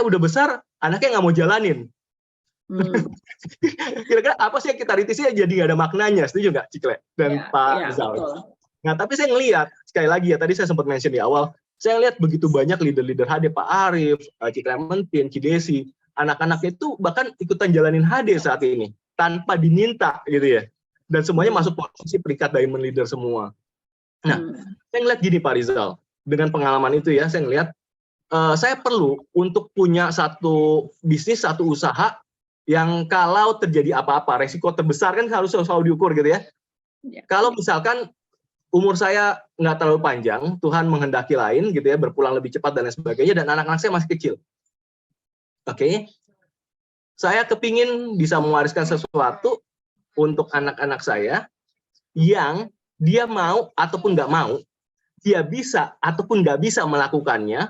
udah besar anaknya nggak mau jalanin. Kira-kira apa sih yang kita rintisnya jadi nggak ada maknanya, setuju nggak Cikle dan Pak Rizal? Nah, tapi saya ngelihat sekali lagi ya, tadi saya sempat mention di awal, saya lihat begitu banyak leader-leader HD, Pak Arif, Cikle Mentin, Cidesi, anak-anaknya itu bahkan ikutan jalanin HD saat ini tanpa diminta gitu ya. Dan semuanya masuk posisi peringkat Diamond Leader semua. Nah, saya ngeliat gini Pak Rizal, dengan pengalaman itu ya, saya ngeliat saya perlu untuk punya satu bisnis, satu usaha yang kalau terjadi apa-apa, resiko terbesar kan harus selalu diukur gitu ya. Kalau misalkan umur saya nggak terlalu panjang, Tuhan menghendaki lain gitu ya, berpulang lebih cepat dan lain sebagainya, dan anak-anak saya masih kecil. Oke. Saya kepingin bisa mewariskan sesuatu untuk anak-anak saya yang dia mau ataupun nggak mau, dia bisa ataupun nggak bisa melakukannya,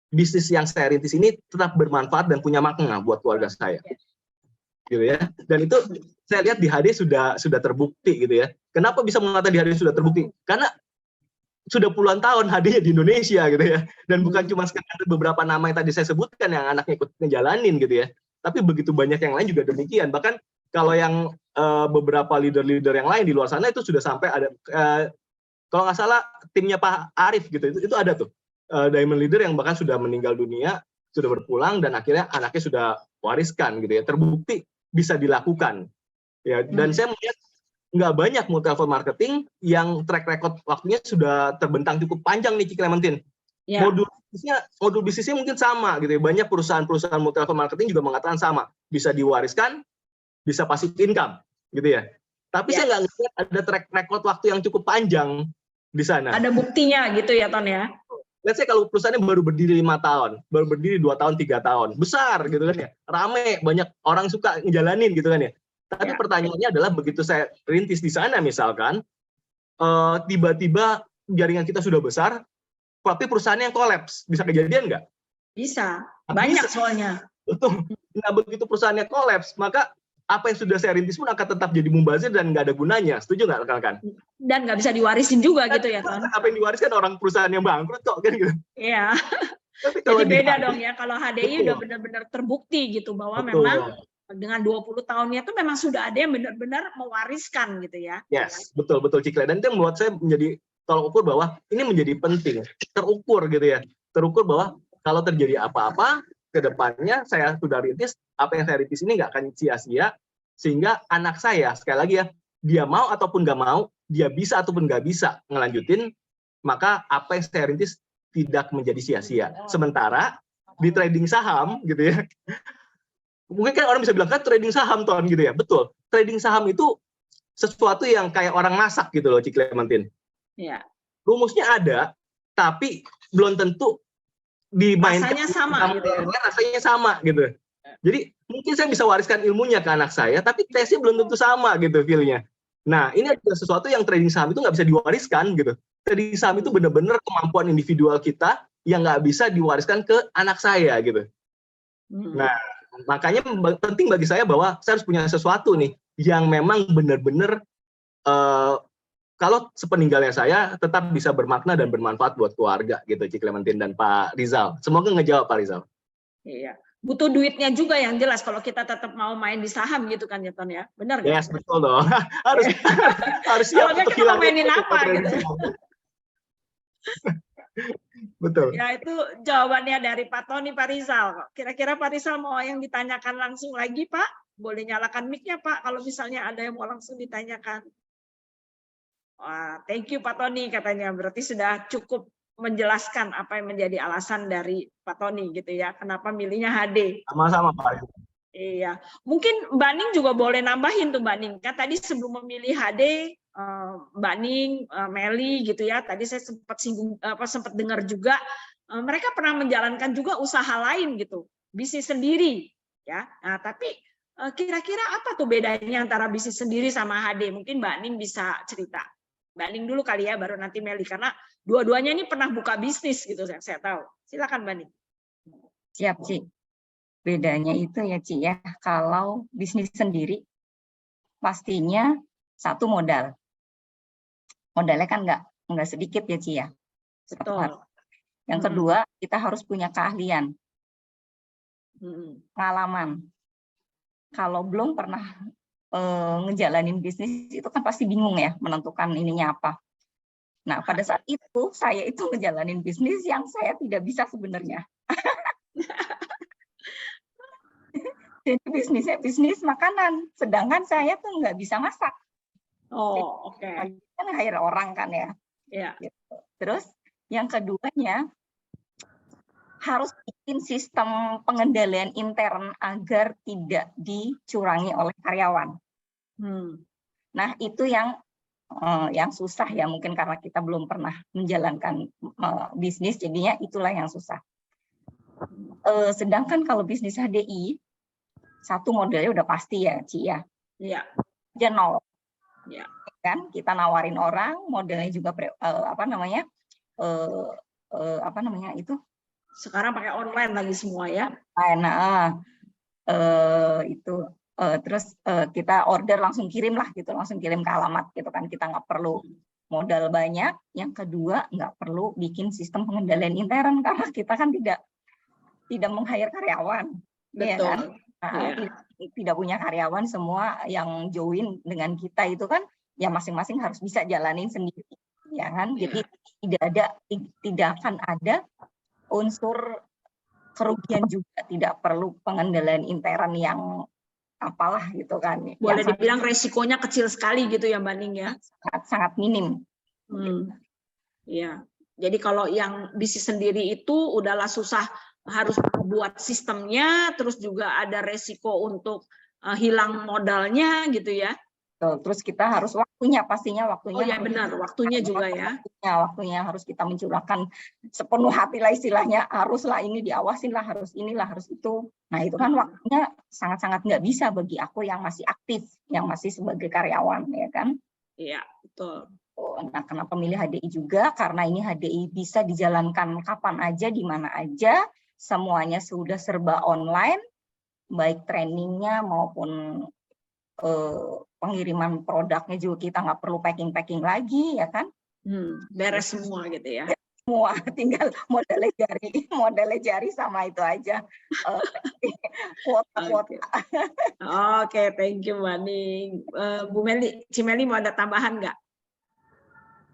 bisnis yang saya rintis ini tetap bermanfaat dan punya makna buat keluarga saya. Gitu ya. Dan itu saya lihat di HD sudah terbukti gitu ya. Kenapa bisa mengatakan di HD sudah terbukti? Karena sudah puluhan tahun HD-nya di Indonesia gitu ya. Dan bukan cuma sekedar beberapa nama yang tadi saya sebutkan yang anaknya ikut ngejalanin gitu ya. Tapi begitu banyak yang lain juga demikian. Bahkan kalau yang beberapa leader-leader yang lain di luar sana itu sudah sampai ada, kalau nggak salah timnya Pak Arif gitu, itu ada tuh Diamond Leader yang bahkan sudah meninggal dunia, sudah berpulang dan akhirnya anaknya sudah wariskan gitu ya, terbukti bisa dilakukan ya. Dan saya melihat nggak banyak multi level marketing yang track record waktunya sudah terbentang cukup panjang nih, Ci Clementine. Ya. Modul bisnisnya mungkin sama gitu ya. Banyak perusahaan-perusahaan multi level marketing juga mengatakan sama, bisa diwariskan, bisa passive income gitu ya. Tapi saya nggak ngelihat ada track record waktu yang cukup panjang di sana. Ada buktinya gitu ya, Ton ya. Let's say kalau perusahaannya baru berdiri 5 tahun, baru berdiri 2 tahun, 3 tahun, besar gitu kan ya, rame, banyak orang suka ngejalanin gitu kan ya. Tapi pertanyaannya adalah begitu saya rintis di sana misalkan, tiba-tiba jaringan kita sudah besar, tapi perusahaannya yang kolaps, bisa kejadian nggak? Bisa, banyak soalnya. Betul. Nah begitu perusahaannya kolaps, maka apa yang sudah saya rintis pun akan tetap jadi mubazir dan nggak ada gunanya. Setuju nggak rekan-rekan? Dan nggak bisa diwarisin juga gitu ya, Ton. Apa yang diwariskan orang perusahaan yang bangkrut kok kan gitu. Iya. Jadi beda dong ya kalau HDI udah benar-benar terbukti gitu bahwa memang dengan 20 tahunnya itu memang sudah ada yang benar-benar mewariskan gitu ya. Yes, betul Cikle. Dan itu yang membuat saya menjadi tolak ukur bahwa ini menjadi penting, terukur gitu ya. Terukur bahwa kalau terjadi apa-apa ke depannya saya sudah rintis, apa yang saya rintis ini nggak akan sia-sia, sehingga anak saya, sekali lagi ya, dia mau ataupun nggak mau, dia bisa ataupun nggak bisa ngelanjutin, maka apa yang saya rintis tidak menjadi sia-sia. Sementara di trading saham gitu ya, mungkin kan orang bisa bilang kan trading saham Ton gitu ya, betul. Trading saham itu sesuatu yang kayak orang masak gitu loh, Ci Clementine. Iya. Rumusnya ada, tapi belum tentu dimainkan. Rasanya sama gitu. Rasanya sama gitu. Jadi mungkin saya bisa wariskan ilmunya ke anak saya, tapi tesnya belum tentu sama gitu feel-nya. Nah ini adalah sesuatu yang trading saham itu nggak bisa diwariskan gitu. Trading saham itu benar-benar kemampuan individual kita yang nggak bisa diwariskan ke anak saya gitu. Nah makanya penting bagi saya bahwa saya harus punya sesuatu nih yang memang benar-benar kalau sepeninggalnya saya tetap bisa bermakna dan bermanfaat buat keluarga gitu, Ci Clementine dan Pak Rizal. Semoga ngejawab Pak Rizal. Iya. Butuh duitnya juga yang jelas kalau kita tetap mau main di saham gitu kan ya, Ton ya. Benar nggak? Yes, betul dong. harus siap untuk kita mau mainin apa gitu. Betul. Ya itu jawabannya dari Pak Tony, Pak Rizal. Kira-kira Pak Rizal mau yang ditanyakan langsung lagi, Pak? Boleh nyalakan mic-nya, Pak, kalau misalnya ada yang mau langsung ditanyakan. Wah, thank you Pak Tony katanya. Berarti sudah cukup menjelaskan apa yang menjadi alasan dari Pak Tony gitu ya. Kenapa milihnya HD. Sama-sama Pak Rizal. Iya. Mungkin Mbak Ning juga boleh nambahin tuh Mbak Ning. Kan tadi sebelum memilih HD, Mbak Ning, Meli gitu ya. Tadi saya sempat dengar juga mereka pernah menjalankan juga usaha lain gitu, bisnis sendiri ya. Nah, tapi kira-kira apa tuh bedanya antara bisnis sendiri sama HD? Mungkin Mbak Ning bisa cerita. Mbak Ning dulu kali ya, baru nanti Meli karena dua-duanya ini pernah buka bisnis gitu yang saya tahu. Silakan Mbak Ning. Siap, Ci. Bedanya itu ya, Ci ya, kalau bisnis sendiri pastinya satu modal. Modalnya kan nggak sedikit ya, Ci ya. Betul. Yang kedua, kita harus punya keahlian, pengalaman. Kalau belum pernah ngejalanin bisnis itu kan pasti bingung ya menentukan ininya apa. Nah, pada saat itu saya itu ngejalanin bisnis yang saya tidak bisa sebenarnya. Jadi bisnisnya bisnis makanan, sedangkan saya tuh nggak bisa masak. Oh, oke. Kan hire orang kan ya. Iya. Gitu. Terus yang keduanya harus bikin sistem pengendalian intern agar tidak dicurangi oleh karyawan. Nah itu yang susah ya, mungkin karena kita belum pernah menjalankan bisnis, jadinya itulah yang susah. Sedangkan kalau bisnis HDI, satu modalnya udah pasti ya, Ci ya. Iya. Dia nol. Iya. Kan kita nawarin orang, modalnya juga itu. Sekarang pakai online lagi semua ya. Nah, terus kita order langsung kirim lah gitu, langsung kirim ke alamat gitu kan, kita nggak perlu modal banyak. Yang kedua nggak perlu bikin sistem pengendalian intern karena kita kan tidak meng-hire karyawan. Betul. Ya kan? Tidak punya karyawan, semua yang join dengan kita itu kan ya masing-masing harus bisa jalanin sendiri ya kan. Jadi tidak akan ada unsur kerugian juga, tidak perlu pengendalian intern yang apalah gitu kan. Boleh dibilang resikonya kecil sekali gitu ya Mbak Ning ya. Sangat minim. Ya. Jadi kalau yang bisnis sendiri itu udahlah susah, harus buat sistemnya, terus juga ada resiko untuk hilang modalnya gitu ya. Terus kita harus pastinya waktunya. Oh ya benar, waktunya juga ya. Waktunya harus kita mencurahkan sepenuh hati lah istilahnya, haruslah ini diawasin lah, harus inilah, harus itu. Nah itu kan waktunya sangat-sangat nggak bisa bagi aku yang masih aktif, yang masih sebagai karyawan ya kan. Iya betul. Nah kenapa milih HDI juga? Karena ini HDI bisa dijalankan kapan aja, di mana aja, semuanya sudah serba online, baik trainingnya maupun pengiriman produknya juga kita nggak perlu packing lagi ya kan, beres semua gitu ya. Semua tinggal modalnya jari sama itu aja kuota. Oke, thank you Mbak Ning. Bu Meli, Cimeli mau ada tambahan nggak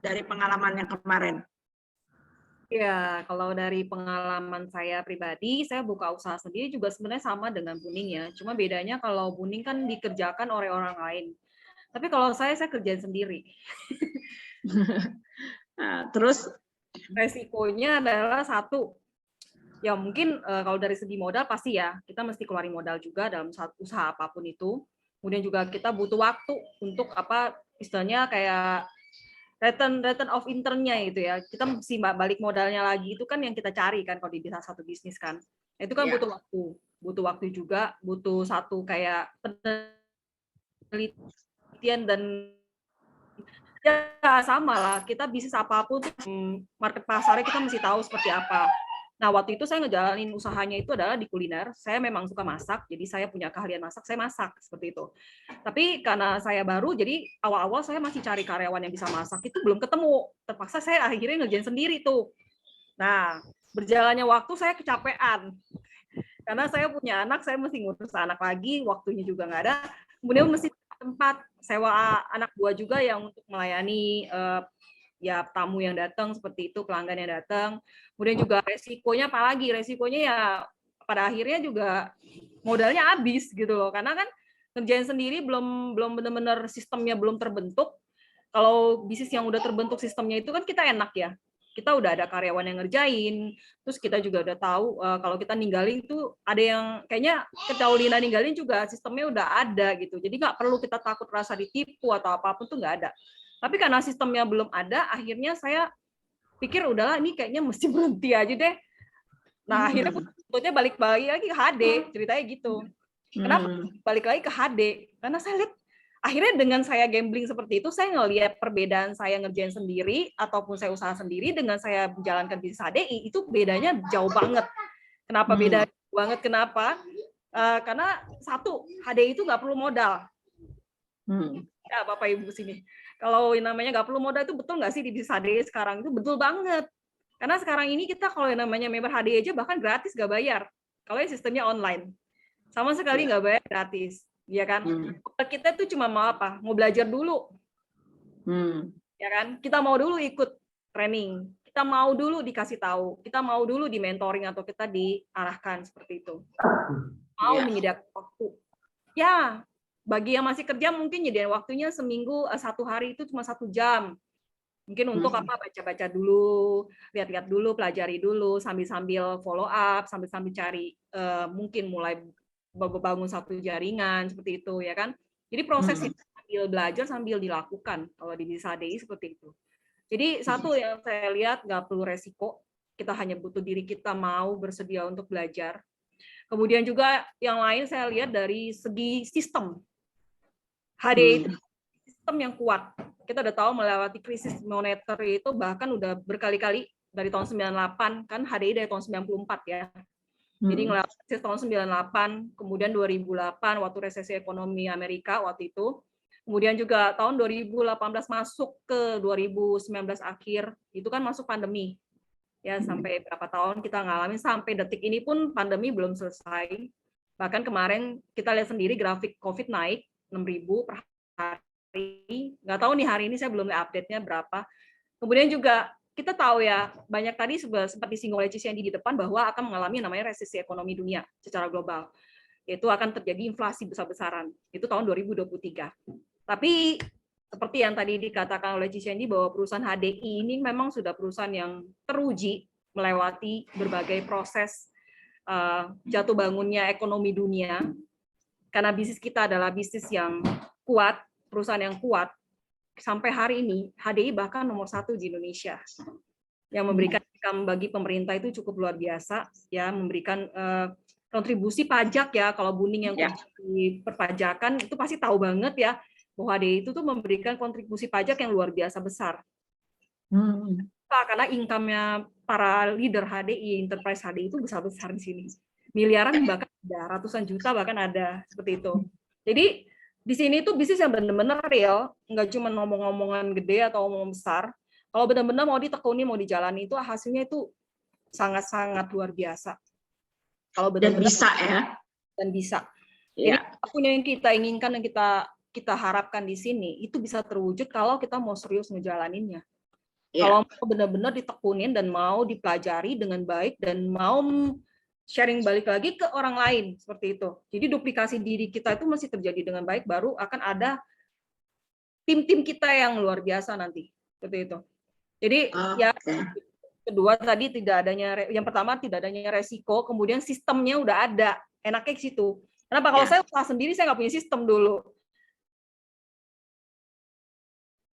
dari pengalaman yang kemarin? Ya, kalau dari pengalaman saya pribadi, saya buka usaha sendiri juga sebenarnya sama dengan Bu Ning ya. Cuma bedanya kalau Bu Ning kan dikerjakan oleh orang lain. Tapi kalau saya kerjain sendiri. Nah, terus resikonya adalah satu, ya mungkin kalau dari segi modal pasti ya, kita mesti keluarin modal juga dalam usaha apapun itu. Kemudian juga kita butuh waktu untuk istilahnya kayak return of intern-nya itu ya, kita mesti balik modalnya lagi, itu kan yang kita cari kan kalau di satu bisnis kan, itu kan butuh waktu juga, butuh satu kayak penelitian dan ya sama lah, kita bisnis apapun market pasarnya kita mesti tahu seperti apa. Nah, waktu itu saya ngejalanin usahanya itu adalah di kuliner. Saya memang suka masak, jadi saya punya keahlian masak, saya masak seperti itu. Tapi karena saya baru, jadi awal-awal saya masih cari karyawan yang bisa masak, itu belum ketemu. Terpaksa saya akhirnya ngerjain sendiri tuh. Nah, berjalannya waktu saya kecapean. Karena saya punya anak, saya mesti ngurus anak lagi, waktunya juga nggak ada. Kemudian mesti tempat sewa anak buah juga yang untuk melayani ya tamu yang datang seperti itu, pelanggan yang datang. Kemudian juga resikonya apalagi, resikonya ya pada akhirnya juga modalnya habis gitu loh, karena kan ngerjain sendiri belum benar-benar sistemnya belum terbentuk. Kalau bisnis yang udah terbentuk sistemnya itu kan kita enak ya, kita udah ada karyawan yang ngerjain, terus kita juga udah tahu kalau kita ninggalin itu ada yang kayaknya Lina ninggalin juga sistemnya udah ada gitu, jadi nggak perlu kita takut rasa ditipu atau apapun tuh nggak ada. Tapi karena sistemnya belum ada, akhirnya saya pikir udahlah ini kayaknya mesti berhenti aja deh. Nah akhirnya sebetulnya balik lagi ke HD, ceritanya gitu. Kenapa balik lagi ke HD? Karena saya lihat akhirnya dengan saya gambling seperti itu, saya ngelihat perbedaan saya ngerjain sendiri ataupun saya usaha sendiri dengan saya menjalankan bisnis HDI itu bedanya jauh banget. Kenapa beda banget? Kenapa? Karena satu, HDI itu nggak perlu modal. Ya Bapak Ibu sini. Kalau yang namanya nggak perlu modal itu betul nggak sih di bisnis HDI sekarang? Itu betul banget. Karena sekarang ini kita kalau yang namanya member HDI aja bahkan gratis nggak bayar. Kalau yang sistemnya online. Sama sekali nggak bayar, gratis. Ya kan? Kita tuh cuma mau apa? Mau belajar dulu. Ya kan? Kita mau dulu ikut training. Kita mau dulu dikasih tahu. Kita mau dulu di mentoring atau kita diarahkan seperti itu. Mau menyediakan waktu. Ya, bagi yang masih kerja mungkin nyediain waktunya seminggu 1 hari itu cuma 1 jam. Mungkin untuk baca-baca dulu, lihat-lihat dulu, pelajari dulu, sambil-sambil follow up, sambil-sambil cari mungkin mulai bangun satu jaringan seperti itu ya kan. Jadi proses itu sambil belajar sambil dilakukan kalau di bisnis HDI seperti itu. Jadi satu yang saya lihat nggak perlu resiko, kita hanya butuh diri kita mau bersedia untuk belajar. Kemudian juga yang lain saya lihat dari segi sistem. HDI itu sistem yang kuat. Kita udah tahu melewati krisis moneter itu bahkan udah berkali-kali dari tahun 98, kan HDI dari tahun 94 ya. Jadi melewati krisis tahun 98, kemudian 2008 waktu resesi ekonomi Amerika waktu itu. Kemudian juga tahun 2018 masuk ke 2019 akhir, itu kan masuk pandemi. Ya, sampai berapa tahun kita ngalamin, sampai detik ini pun pandemi belum selesai. Bahkan kemarin kita lihat sendiri grafik COVID naik 6.000 per hari. Nggak tahu nih hari ini saya belum lihat update-nya berapa. Kemudian juga kita tahu ya, banyak tadi sempat disinggung oleh Cisyendi di depan bahwa akan mengalami namanya resesi ekonomi dunia secara global. yaitu akan terjadi inflasi besar-besaran. Itu tahun 2023. Tapi seperti yang tadi dikatakan oleh Cisendi bahwa perusahaan HDI ini memang sudah perusahaan yang teruji melewati berbagai proses jatuh bangunnya ekonomi dunia. Karena bisnis kita adalah bisnis yang kuat, perusahaan yang kuat, sampai hari ini HDI bahkan nomor 1 di Indonesia, yang memberikan income bagi pemerintah itu cukup luar biasa, ya, memberikan kontribusi pajak ya. Kalau Buning yang di perpajakan itu pasti tahu banget ya bahwa HDI itu tuh memberikan kontribusi pajak yang luar biasa besar. Karena income-nya para leader HDI, enterprise HDI itu besar-besar di sini. Miliaran bahkan ada, ratusan juta bahkan ada, seperti itu. Jadi di sini tuh bisnis yang benar-benar real, nggak cuma ngomong-ngomongan gede atau ngomong besar. Kalau benar-benar mau ditekuni, mau dijalani itu hasilnya itu sangat-sangat luar biasa. Kalau benar-benar bisa ya. Dan bisa. Jadi apapun yang kita inginkan dan kita harapkan di sini itu bisa terwujud kalau kita mau serius ngejalaninnya. Kalau mau benar-benar ditekunin dan mau dipelajari dengan baik dan mau sharing balik lagi ke orang lain, seperti itu. Jadi duplikasi diri kita itu masih terjadi dengan baik, baru akan ada tim-tim kita yang luar biasa nanti, seperti itu. Jadi ya kedua tadi tidak adanya, yang pertama tidak adanya resiko, kemudian sistemnya udah ada, enaknya ke situ. Kenapa? Kalau saya usaha sendiri saya nggak punya sistem dulu.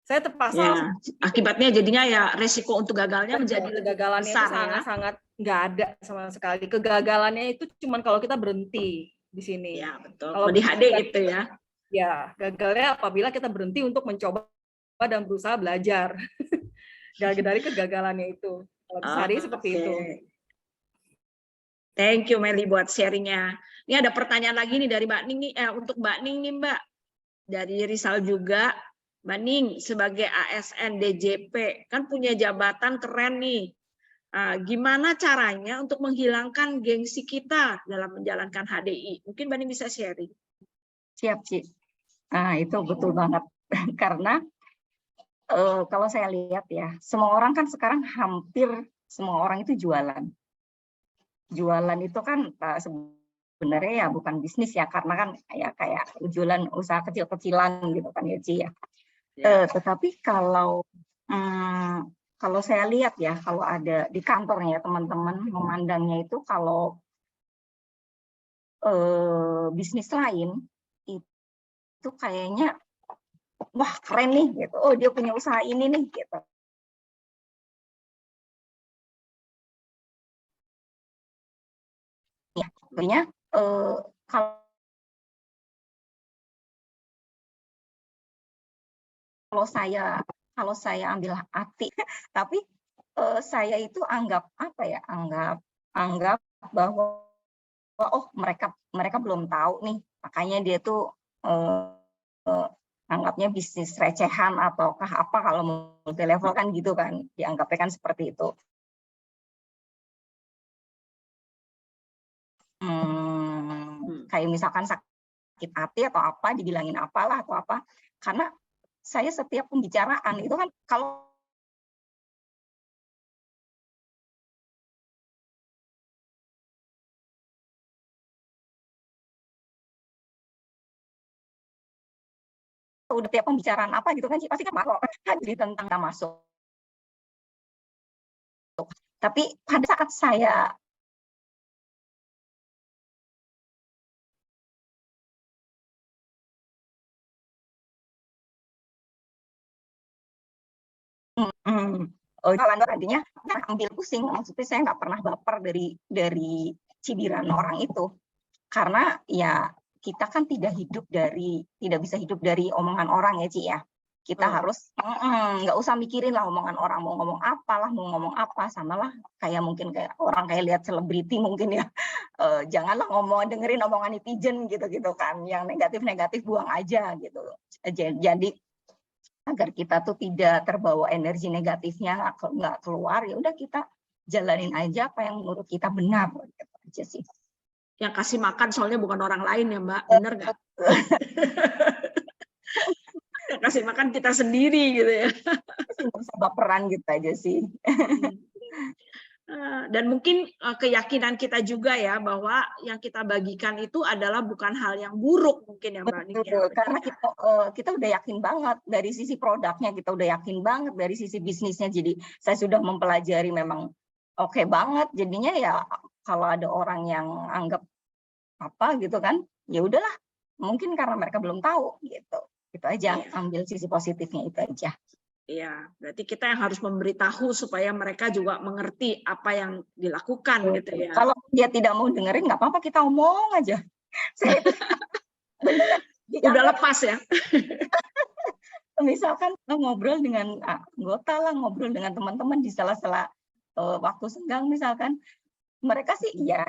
Saya terpaksa. Akibatnya jadinya ya resiko untuk gagalnya menjadi kegagalannya besar, itu sangat-sangat nggak ada sama sekali. Kegagalannya itu cuma kalau kita berhenti di sini. Ya betul. Kalau di HD itu ya. Ya, gagalnya apabila kita berhenti untuk mencoba dan berusaha belajar dari kegagalannya itu. Kalau bisa seperti itu. Thank you Meli buat sharingnya. Ini ada pertanyaan lagi nih dari Mbak Ning nih, untuk Mbak Ning nih Mbak, dari Rizal juga. Mbak Ning sebagai ASN DJP kan punya jabatan keren nih. Gimana caranya untuk menghilangkan gengsi kita dalam menjalankan HDI? Mungkin Mbak Ning bisa sharing. Siap, Ci. Itu betul banget. Karena kalau saya lihat ya, semua orang kan sekarang hampir semua orang itu jualan. Jualan itu kan sebenarnya ya bukan bisnis ya, karena kan ya kayak jualan usaha kecil-kecilan gitu kan ya, Ci ya. Tetapi kalau saya lihat ya, kalau ada di kantornya teman-teman memandangnya itu kalau bisnis lain itu kayaknya wah keren nih gitu, oh dia punya usaha ini nih gitu. Ya, sebenarnya kalau saya ambil hati, tapi saya itu anggap apa ya, anggap bahwa oh mereka belum tahu nih, makanya dia tuh anggapnya bisnis recehan ataukah apa, kalau multi level kan gitu kan, dianggapnya kan seperti itu. Kayak misalkan sakit hati atau apa, dibilangin apalah atau apa, karena saya setiap pembicaraan itu kan kalau udah tiap pembicaraan apa gitu kan pasti kan marah jadi tentang kita masuk. Tapi pada saat saya tadinya ambil pusing, maksudnya saya nggak pernah baper dari cibiran orang itu, karena ya kita kan tidak bisa hidup dari omongan orang ya, Ci ya. Kita harus nggak usah mikirin lah omongan orang mau ngomong apalah, mau ngomong apa, samalah kayak mungkin kayak orang kayak lihat selebriti mungkin ya, janganlah dengerin omongan netizen gitu kan, yang negatif buang aja gitu. Jadi agar kita tuh tidak terbawa energi negatifnya, nggak keluar, ya udah kita jalanin aja apa yang menurut kita benar gitu aja sih. Yang kasih makan soalnya bukan orang lain ya Mbak, bener nggak? Yang kasih makan kita sendiri gitu ya. Nggak usah baperan gitu aja sih. dan mungkin keyakinan kita juga ya bahwa yang kita bagikan itu adalah bukan hal yang buruk mungkin ya Mbak Ning. Betul, karena kita udah yakin banget dari sisi produknya, kita udah yakin banget dari sisi bisnisnya. Jadi saya sudah mempelajari memang oke banget. Jadinya ya kalau ada orang yang anggap apa gitu kan, ya udahlah. Mungkin karena mereka belum tahu gitu. Itu aja, ambil sisi positifnya itu aja. Iya, berarti kita yang harus memberitahu supaya mereka juga mengerti apa yang dilakukan gitu ya. Kalau dia tidak mau dengerin, nggak apa-apa, kita omong aja. Udah lepas ya. Misalkan ngobrol dengan anggota lah, ngobrol dengan teman-teman di sela-sela waktu senggang misalkan, mereka sih iya,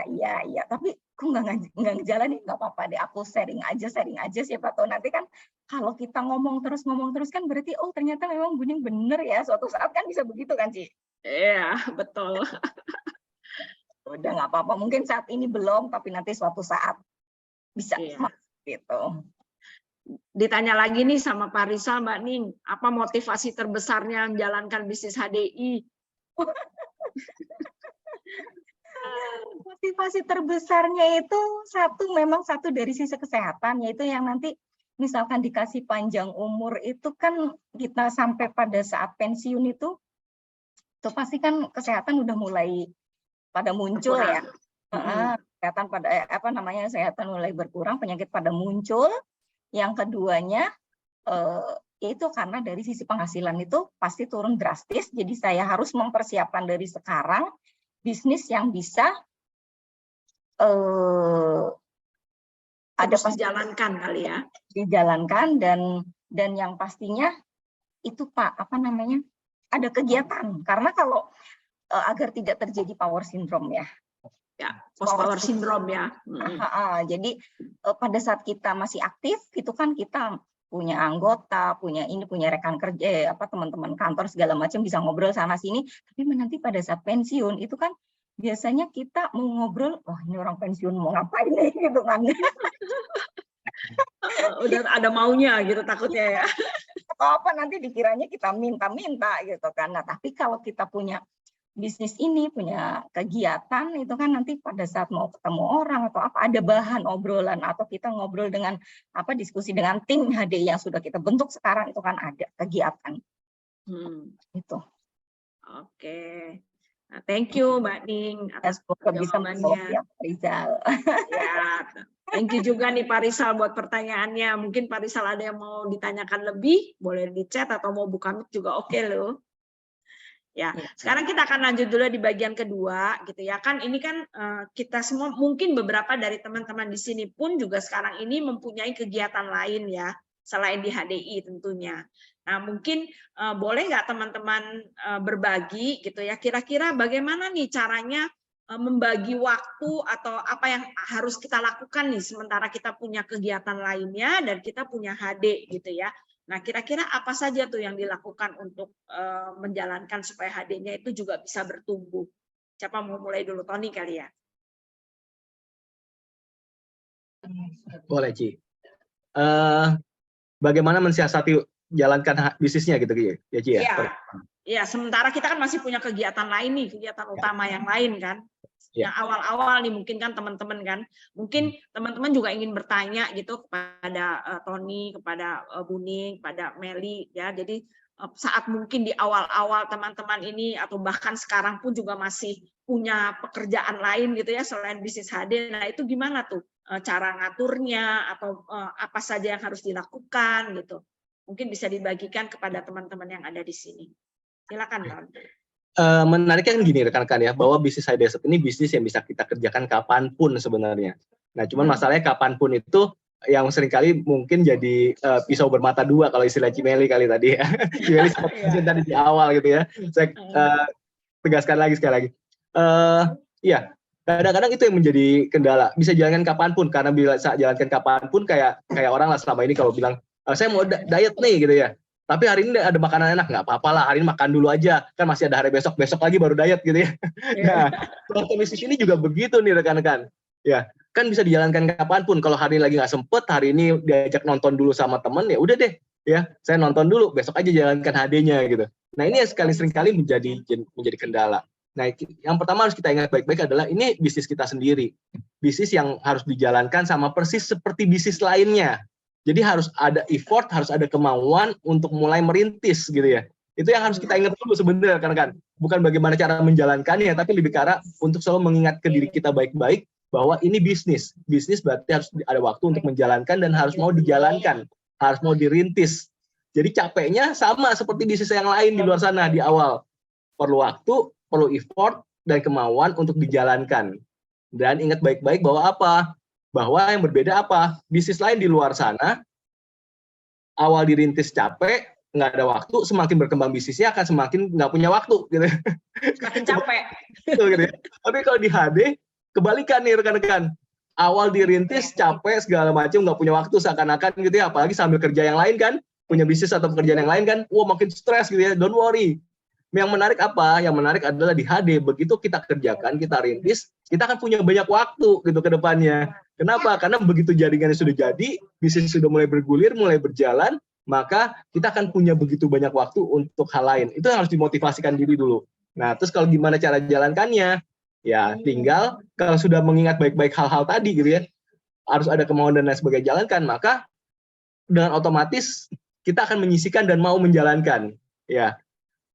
tapi aku nggak ngejalanin, nggak apa-apa deh, aku sharing aja, siapa tahu nanti kan kalau kita ngomong terus kan berarti oh ternyata memang Buning bener ya, suatu saat kan bisa begitu kan Ci? Iya, betul. Udah nggak apa-apa, mungkin saat ini belum, tapi nanti suatu saat bisa gitu. Ditanya lagi nih sama Pak Rizal, Mbak Ning, apa motivasi terbesarnya menjalankan bisnis HDI? Motivasi terbesarnya itu memang satu dari sisi kesehatan, yaitu yang nanti misalkan dikasih panjang umur itu kan kita sampai pada saat pensiun itu pasti kan kesehatan udah mulai pada muncul ya. Kesehatan kesehatan mulai berkurang, penyakit pada muncul. Yang keduanya itu karena dari sisi penghasilan itu pasti turun drastis, jadi saya harus mempersiapkan dari sekarang bisnis yang bisa harus dijalankan kali ya. Dijalankan dan yang pastinya itu Pak, ada kegiatan. Karena kalau agar tidak terjadi power syndrome ya. Ya, post power syndrome ya. Jadi pada saat kita masih aktif itu kan kita punya anggota, punya rekan kerja, teman-teman kantor segala macam bisa ngobrol sana sini. Tapi nanti pada saat pensiun itu kan biasanya kita mau ngobrol, wah ini orang pensiun mau ngapain nih gitu kan. Udah ada maunya gitu takutnya ya. Atau apa nanti dikiranya kita minta-minta gitu kan. Nah, tapi kalau kita punya bisnis ini, punya kegiatan itu kan nanti pada saat mau ketemu orang atau apa ada bahan obrolan atau kita ngobrol dengan diskusi dengan tim HDI yang sudah kita bentuk sekarang itu kan ada kegiatan. Itu. Oke. Nah, thank you Mbak Ning atas jawabannya. Rizal. Ya, thank you juga nih Pak Rizal buat pertanyaannya. Mungkin Pak Rizal ada yang mau ditanyakan lebih, boleh di chat atau mau buka mic juga oke loh. Ya, sekarang kita akan lanjut dulu di bagian kedua, gitu ya. Kan ini kan kita semua, mungkin beberapa dari teman-teman di sini pun juga sekarang ini mempunyai kegiatan lain ya, selain di HDI tentunya. Nah, mungkin boleh nggak teman-teman berbagi, gitu ya. Kira-kira bagaimana nih caranya membagi waktu atau apa yang harus kita lakukan nih, sementara kita punya kegiatan lainnya dan kita punya HD, gitu ya. Nah, kira-kira apa saja tuh yang dilakukan untuk menjalankan supaya HD-nya itu juga bisa bertumbuh? Siapa mau mulai dulu? Tony kali ya? Boleh, Ci. Bagaimana mensiasati jalankan bisnisnya gitu ya, Ci ya? Iya, sementara kita kan masih punya kegiatan lain nih, kegiatan utama yang lain kan. Yang awal-awal nih mungkin kan teman-teman kan, mungkin teman-teman juga ingin bertanya gitu kepada Tony, kepada Buning, kepada Meli ya. Jadi saat mungkin di awal-awal teman-teman ini atau bahkan sekarang pun juga masih punya pekerjaan lain gitu ya selain bisnis HD. Nah, itu gimana tuh cara ngaturnya atau apa saja yang harus dilakukan gitu. Mungkin bisa dibagikan kepada teman-teman yang ada di sini. Silakan, Bang. Menariknya kan gini rekan-rekan ya, bahwa bisnis HD ini bisnis yang bisa kita kerjakan kapanpun sebenarnya. Nah, cuman masalahnya kapanpun itu yang seringkali mungkin jadi pisau bermata dua kalau istilah Cimeli kali tadi ya. Cimeli seperti tadi di awal gitu ya. Saya tegaskan lagi sekali lagi. Iya, kadang-kadang itu yang menjadi kendala. Bisa jalankan kapanpun, karena bila saat jalankan kapanpun kayak orang lah selama ini kalau bilang saya mau diet nih gitu ya. Tapi hari ini ada makanan enak, nggak apa-apa lah, hari ini makan dulu aja, kan masih ada hari besok lagi baru diet gitu ya. Nah, waktu bisnis ini juga begitu nih rekan-rekan. Ya, kan bisa dijalankan kapanpun. Kalau hari ini lagi nggak sempet, hari ini diajak nonton dulu sama temen, ya udah deh, ya saya nonton dulu, besok aja jalankan HD-nya gitu. Nah, ini yang seringkali menjadi kendala. Nah, yang pertama harus kita ingat baik-baik adalah ini bisnis kita sendiri. Bisnis yang harus dijalankan sama persis seperti bisnis lainnya. Jadi harus ada effort, harus ada kemauan untuk mulai merintis gitu ya. Itu yang harus kita ingat dulu sebenarnya kan. Bukan bagaimana cara menjalankannya, tapi lebih ke arah untuk selalu mengingat ke diri kita baik-baik bahwa ini bisnis. Bisnis berarti harus ada waktu untuk menjalankan dan harus mau dijalankan, harus mau dirintis. Jadi capeknya sama seperti bisnis yang lain di luar sana di awal. Perlu waktu, perlu effort, dan kemauan untuk dijalankan. Dan ingat baik-baik bahwa apa? Bahwa yang berbeda apa? Bisnis lain di luar sana, awal dirintis capek, nggak ada waktu, semakin berkembang bisnisnya akan semakin nggak punya waktu. Gitu. Semakin capek. Gitu ya. Tapi kalau di HD, kebalikan nih rekan-rekan. Awal dirintis capek segala macam, nggak punya waktu seakan-akan gitu ya. Apalagi sambil kerja yang lain kan, punya bisnis atau pekerjaan yang lain kan, wah makin stres gitu ya. Don't worry. Yang menarik apa? Yang menarik adalah di HD. Begitu kita kerjakan, kita rintis, kita akan punya banyak waktu gitu ke depannya. Kenapa? Karena begitu jaringannya sudah jadi, bisnis sudah mulai bergulir, mulai berjalan, maka kita akan punya begitu banyak waktu untuk hal lain. Itu harus dimotivasikan diri dulu. Nah, terus kalau gimana cara jalankannya? Ya, tinggal kalau sudah mengingat baik-baik hal-hal tadi gitu ya, harus ada kemauan dan lain sebagainya jalankan, maka dengan otomatis kita akan menyisihkan dan mau menjalankan. Ya,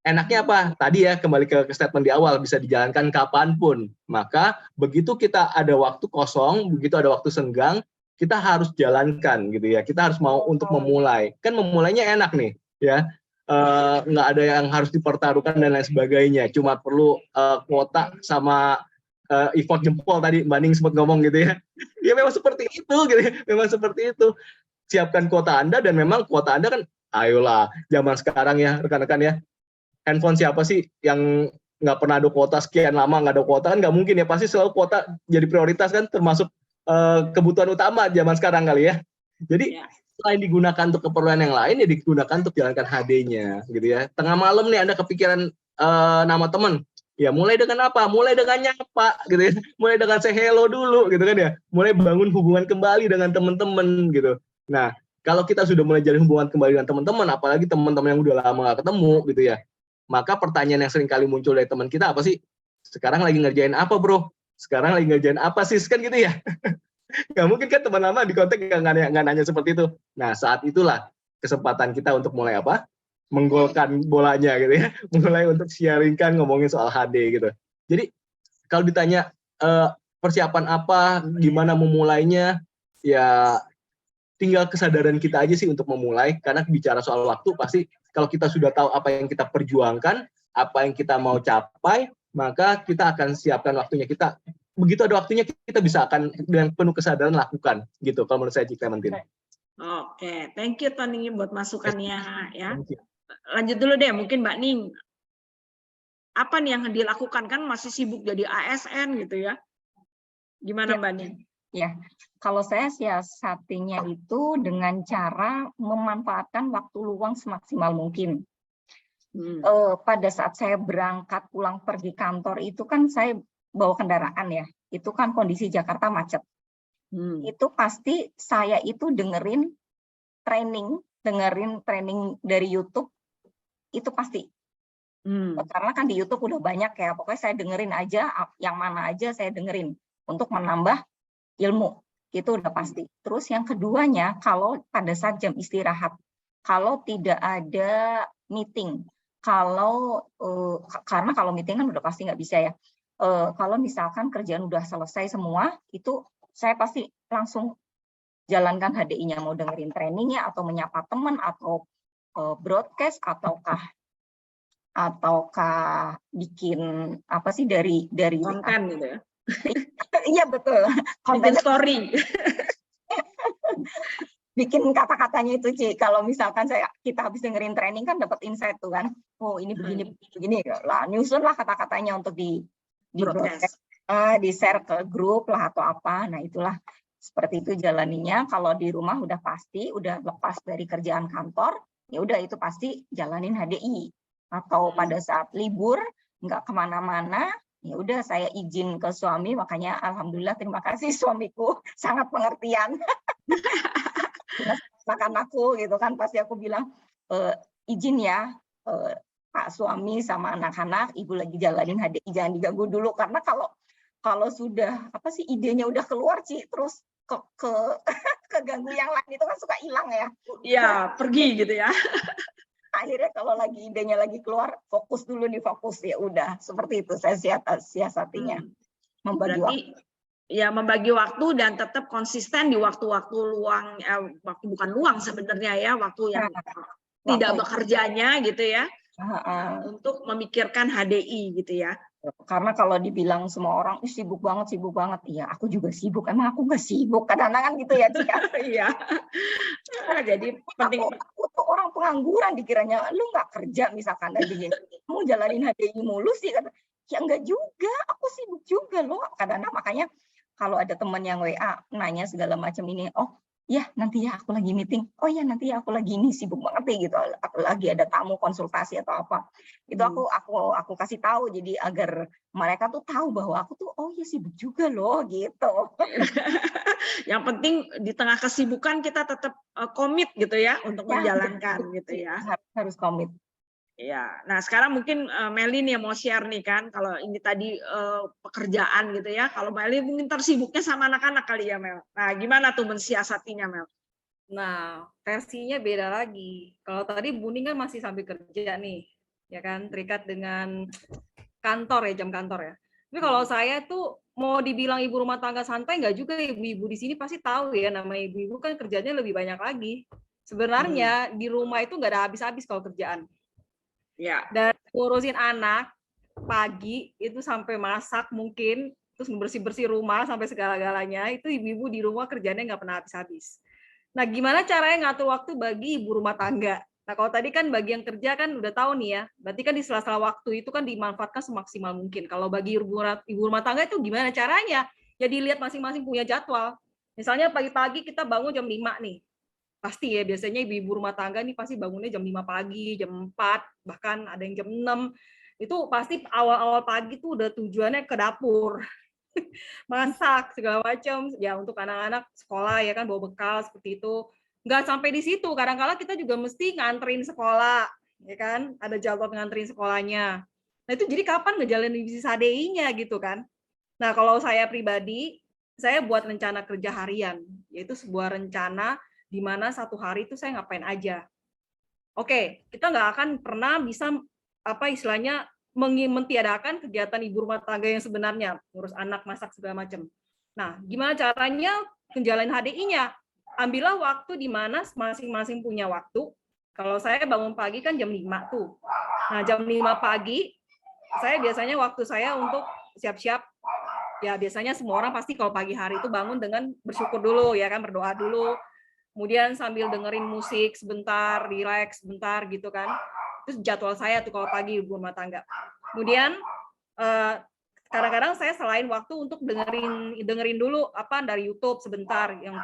enaknya apa? Tadi ya, kembali ke statement di awal, bisa dijalankan kapanpun. Maka begitu kita ada waktu kosong, begitu ada waktu senggang, kita harus jalankan gitu ya. Kita harus mau untuk memulai. Kan memulainya enak nih, ya. Nggak ada yang harus dipertaruhkan dan lain sebagainya. Cuma perlu kuota sama effort jempol tadi Mbak Ning sempat ngomong gitu ya. Ya memang seperti itu gitu ya. Memang seperti itu. Siapkan kuota Anda dan memang kuota Anda kan, ayolah, zaman sekarang ya rekan-rekan ya. Handphone siapa sih yang nggak pernah ada kuota sekian lama nggak ada kuota kan nggak mungkin ya, pasti selalu kuota jadi prioritas kan, termasuk kebutuhan utama zaman sekarang kali ya. Jadi selain digunakan untuk keperluan yang lain ya digunakan untuk jalankan HD-nya gitu ya. Tengah malam nih Anda kepikiran nama teman, ya mulai dengan apa? Mulai dengan nyapa gitu ya. Mulai dengan say hello dulu gitu kan ya. Mulai bangun hubungan kembali dengan teman-teman gitu. Nah, kalau kita sudah mulai jalin hubungan kembali dengan teman-teman, apalagi teman-teman yang udah lama nggak ketemu gitu ya, maka pertanyaan yang sering kali muncul dari teman kita apa sih? Sekarang lagi ngerjain apa bro? Sekarang lagi ngerjain apa sih? Kan gitu ya. Nggak mungkin kan teman lama di kontak nggak nanya seperti itu. Nah saat itulah kesempatan kita untuk mulai apa? Menggolkan bolanya gitu ya. Mulai untuk sharingkan ngomongin soal HD gitu. Jadi kalau ditanya persiapan apa, gimana memulainya, ya tinggal kesadaran kita aja sih untuk memulai. Karena bicara soal waktu pasti kalau kita sudah tahu apa yang kita perjuangkan, apa yang kita mau capai, maka kita akan siapkan waktunya. Kita begitu ada waktunya kita bisa akan dengan penuh kesadaran lakukan gitu. Kalau menurut saya Cik Clementine. Oke, thank you Tony buat masukannya ya. Lanjut dulu deh, mungkin Mbak Ning. Apa nih yang dilakukan, kan masih sibuk jadi ASN gitu ya? Gimana Mbak Ning? Ya, kalau saya siasatinya itu dengan cara memanfaatkan waktu luang semaksimal mungkin. Pada saat saya berangkat pulang pergi kantor itu kan saya bawa kendaraan ya, itu kan kondisi Jakarta macet. Itu pasti saya itu dengerin training dari YouTube, itu pasti. Karena kan di YouTube udah banyak ya, pokoknya saya dengerin aja, yang mana aja saya dengerin untuk menambah ilmu, itu udah pasti. Terus yang keduanya, kalau pada saat jam istirahat, kalau tidak ada meeting, karena kalau meeting kan udah pasti nggak bisa ya. Kalau misalkan kerjaan udah selesai semua, itu saya pasti langsung jalankan HDI-nya, mau dengerin trainingnya atau menyapa teman atau broadcast ataukah bikin apa sih dari konten gitu ya. Iya betul, konten story. Bikin kata-katanya itu Ci, kalau misalkan kita habis dengerin training kan dapat insight tuh kan, oh ini begini lah, nyusun lah kata-katanya untuk di broadcast, di share ke grup lah atau apa. Nah itulah seperti itu jalaninya. Kalau di rumah udah pasti udah lepas dari kerjaan kantor, ya udah itu pasti jalanin HDI. Atau pada saat libur nggak kemana-mana, ya udah saya izin ke suami, makanya alhamdulillah terima kasih suamiku sangat pengertian. Makan aku gitu kan, pasti aku bilang izin ya Pak suami sama anak-anak, ibu lagi jalanin HDI, jangan diganggu dulu, karena kalau sudah apa sih idenya udah keluar sih, terus ke keganggu yang lain itu kan suka hilang ya. Iya, pergi gitu ya. Akhirnya kalau lagi idenya lagi keluar, fokus dulu nih, fokus, ya udah seperti itu saya siasatinya. Membagi Berarti waktu. ya membagi waktu dan tetap konsisten di waktu-waktu luang, waktu bukan luang sebenarnya ya, waktu yang tidak bekerjanya gitu ya, untuk memikirkan HDI gitu ya. Karena kalau dibilang semua orang sibuk banget, iya aku juga sibuk. Emang aku nggak sibuk? Kadang-kadang gitu ya, Cik. Iya. Jadi penting. Aku tuh orang pengangguran, dikiranya lu nggak kerja misalkan dan begini. Kamu jalanin HDI mulu sih, ya enggak juga. Aku sibuk juga loh. Kadang-kadang makanya kalau ada teman yang WA nanya segala macam ini, oh ya nanti ya aku lagi meeting, oh ya nanti ya aku lagi ini sibuk banget nih gitu, aku lagi ada tamu konsultasi atau apa, itu aku kasih tahu, jadi agar mereka tuh tahu bahwa aku tuh oh ya sibuk juga loh gitu. Yang penting di tengah kesibukan kita tetap komit gitu ya untuk menjalankan gitu ya. Harus komit. Ya, nah sekarang mungkin Meli nih yang mau share nih kan, kalau ini tadi pekerjaan gitu ya, kalau Meli mungkin tersibuknya sama anak-anak kali ya Mel. Nah gimana tuh mensiasatinya Mel? Nah versinya beda lagi. Kalau tadi Buning kan masih sambil kerja nih, ya kan, terikat dengan kantor ya, jam kantor ya. Tapi kalau saya tuh mau dibilang ibu rumah tangga santai nggak juga, ibu-ibu di sini pasti tahu ya, namanya ibu-ibu kan kerjanya lebih banyak lagi. Sebenarnya di rumah itu nggak ada habis-habis kalau kerjaan. Ya. Dan ngurusin anak pagi itu sampai masak mungkin, terus bersih-bersih rumah sampai segala-galanya, itu ibu-ibu di rumah kerjanya nggak pernah habis-habis. Nah, gimana caranya ngatur waktu bagi ibu rumah tangga? Nah, kalau tadi kan bagi yang kerja kan udah tahu nih ya, berarti kan di sela-sela waktu itu kan dimanfaatkan semaksimal mungkin. Kalau bagi ibu rumah tangga itu gimana caranya? Jadi lihat masing-masing punya jadwal. Misalnya pagi-pagi kita bangun jam 5 nih. Pasti ya, biasanya ibu-ibu rumah tangga nih pasti bangunnya jam 5 pagi, jam 4, bahkan ada yang jam 6. Itu pasti awal-awal pagi tuh udah tujuannya ke dapur. Masak segala macam ya, untuk anak-anak sekolah ya kan, bawa bekal seperti itu. Nggak sampai di situ, kadang-kala kita juga mesti nganterin sekolah ya kan, ada jadwal nganterin sekolahnya. Nah itu jadi kapan ngejalanin bisnis HDI-nya gitu kan. Nah kalau saya pribadi, saya buat rencana kerja harian, yaitu sebuah rencana di mana satu hari itu saya ngapain aja. Oke, kita nggak akan pernah bisa apa istilahnya mentiadakan kegiatan ibu rumah tangga yang sebenarnya, ngurus anak, masak segala macam. Nah, gimana caranya menjalani HDI-nya? Ambillah waktu di mana masing-masing punya waktu. Kalau saya bangun pagi kan jam 5 tuh. Nah, jam 5 pagi saya biasanya waktu saya untuk siap-siap. Ya, biasanya semua orang pasti kalau pagi hari itu bangun dengan bersyukur dulu ya kan, berdoa dulu. Kemudian sambil dengerin musik sebentar, relax sebentar gitu kan. Terus jadwal saya tuh kalau pagi ibu rumah tangga. Kemudian kadang-kadang saya selain waktu untuk dengerin dulu apa dari YouTube sebentar, yang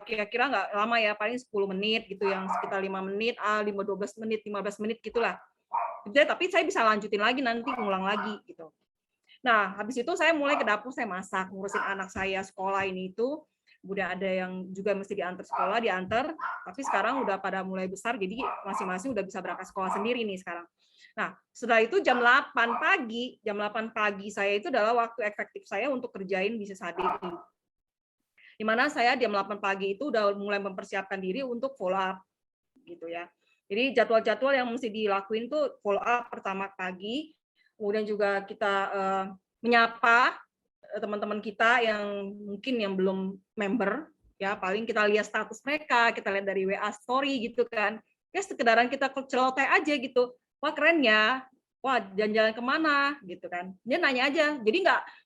kira-kira nggak lama ya, paling 10 menit gitu, yang sekitar 5 menit, 12 menit, 15 menit gitulah. Tapi saya bisa lanjutin lagi nanti, ngulang lagi gitu. Nah, habis itu saya mulai ke dapur, saya masak, ngurusin anak saya sekolah ini itu. Kemudian ada yang juga mesti diantar sekolah, diantar, tapi sekarang udah pada mulai besar, jadi masing-masing udah bisa berangkat sekolah sendiri nih sekarang. Nah, setelah itu jam 8 pagi saya itu adalah waktu efektif saya untuk kerjain bisnis HDI. Di mana saya jam 8 pagi itu udah mulai mempersiapkan diri untuk follow up gitu ya. Jadi jadwal-jadwal yang mesti dilakuin tuh follow up pertama pagi, kemudian juga kita menyapa teman-teman kita yang mungkin yang belum member ya, paling kita lihat status mereka, kita lihat dari WA story gitu kan, ya sekedaran kita celoteh aja gitu, wah keren ya, wah jalan-jalan kemana gitu kan, dia nanya aja, jadi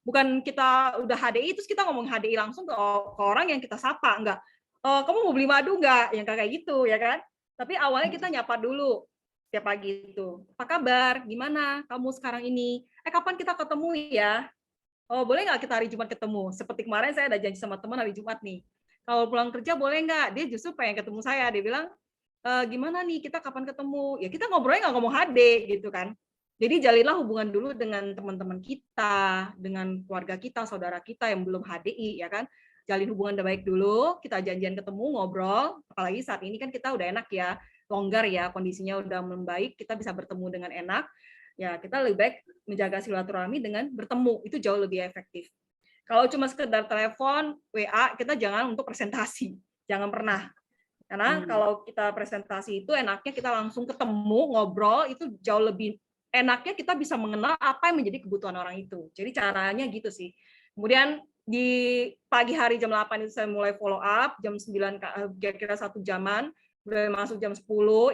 bukan kita udah HDI terus kita ngomong HDI langsung ke orang yang kita sapa, enggak, kamu mau beli madu enggak, yang kayak gitu ya kan, tapi awalnya kita nyapa dulu tiap pagi itu, apa kabar, gimana kamu sekarang ini, kapan kita ketemu ya. Oh, boleh nggak kita hari Jumat ketemu? Seperti kemarin saya ada janji sama teman hari Jumat nih. Kalau pulang kerja boleh nggak? Dia justru pengen ketemu saya. Dia bilang, gimana nih kita kapan ketemu? Ya kita ngobrolnya nggak ngomong HD gitu kan. Jadi jalinlah hubungan dulu dengan teman-teman kita, dengan keluarga kita, saudara kita yang belum HDI ya kan. Jalin hubungan baik dulu, kita janjian ketemu, ngobrol. Apalagi saat ini kan kita udah enak ya. longgar ya, kondisinya udah membaik, kita bisa bertemu dengan enak, ya kita lebih baik menjaga silaturahmi dengan bertemu, itu jauh lebih efektif. Kalau cuma sekedar telepon, WA, kita jangan untuk presentasi, jangan pernah. Karena kalau kita presentasi itu enaknya kita langsung ketemu, ngobrol, itu jauh lebih enaknya kita bisa mengenal apa yang menjadi kebutuhan orang itu. Jadi caranya gitu sih. Kemudian di pagi hari jam 8 itu saya mulai follow up, jam 9 kira-kira 1 jaman, mulai masuk jam 10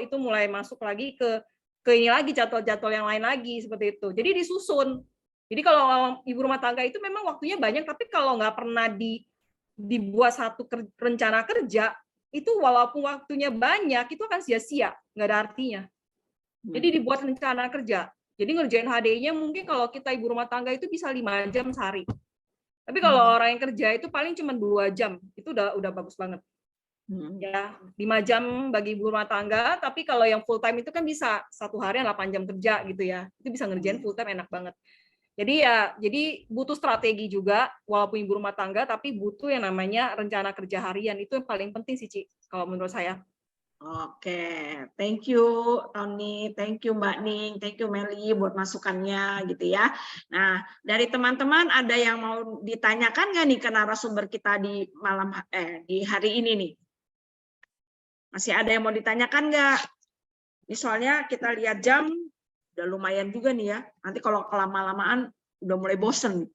itu mulai masuk lagi ke ini lagi jadwal-jadwal yang lain lagi seperti itu. Jadi disusun. Jadi kalau ibu rumah tangga itu memang waktunya banyak, tapi kalau nggak pernah dibuat satu rencana kerja, itu walaupun waktunya banyak, itu akan sia-sia, nggak ada artinya. Jadi dibuat rencana kerja. Jadi ngerjain HDI-nya mungkin kalau kita ibu rumah tangga itu bisa 5 jam sehari. Tapi kalau orang yang kerja itu paling cuma 2 jam, itu udah bagus banget. Ya, 5 jam bagi ibu rumah tangga, tapi kalau yang full time itu kan bisa 1 hari 8 jam kerja gitu ya. Itu bisa ngerjain full time enak banget. Jadi butuh strategi juga, walaupun ibu rumah tangga, tapi butuh yang namanya rencana kerja harian. Itu yang paling penting sih, Ci, kalau menurut saya. Oke, thank you Tony, thank you Mbak Ning, thank you Meli buat masukannya gitu ya. Nah, dari teman-teman ada yang mau ditanyakan nggak nih ke narasumber kita di di hari ini nih? Masih ada yang mau ditanyakan nggak? Ini soalnya kita lihat jam, udah lumayan juga nih ya. Nanti kalau kelama-lamaan udah mulai bosen.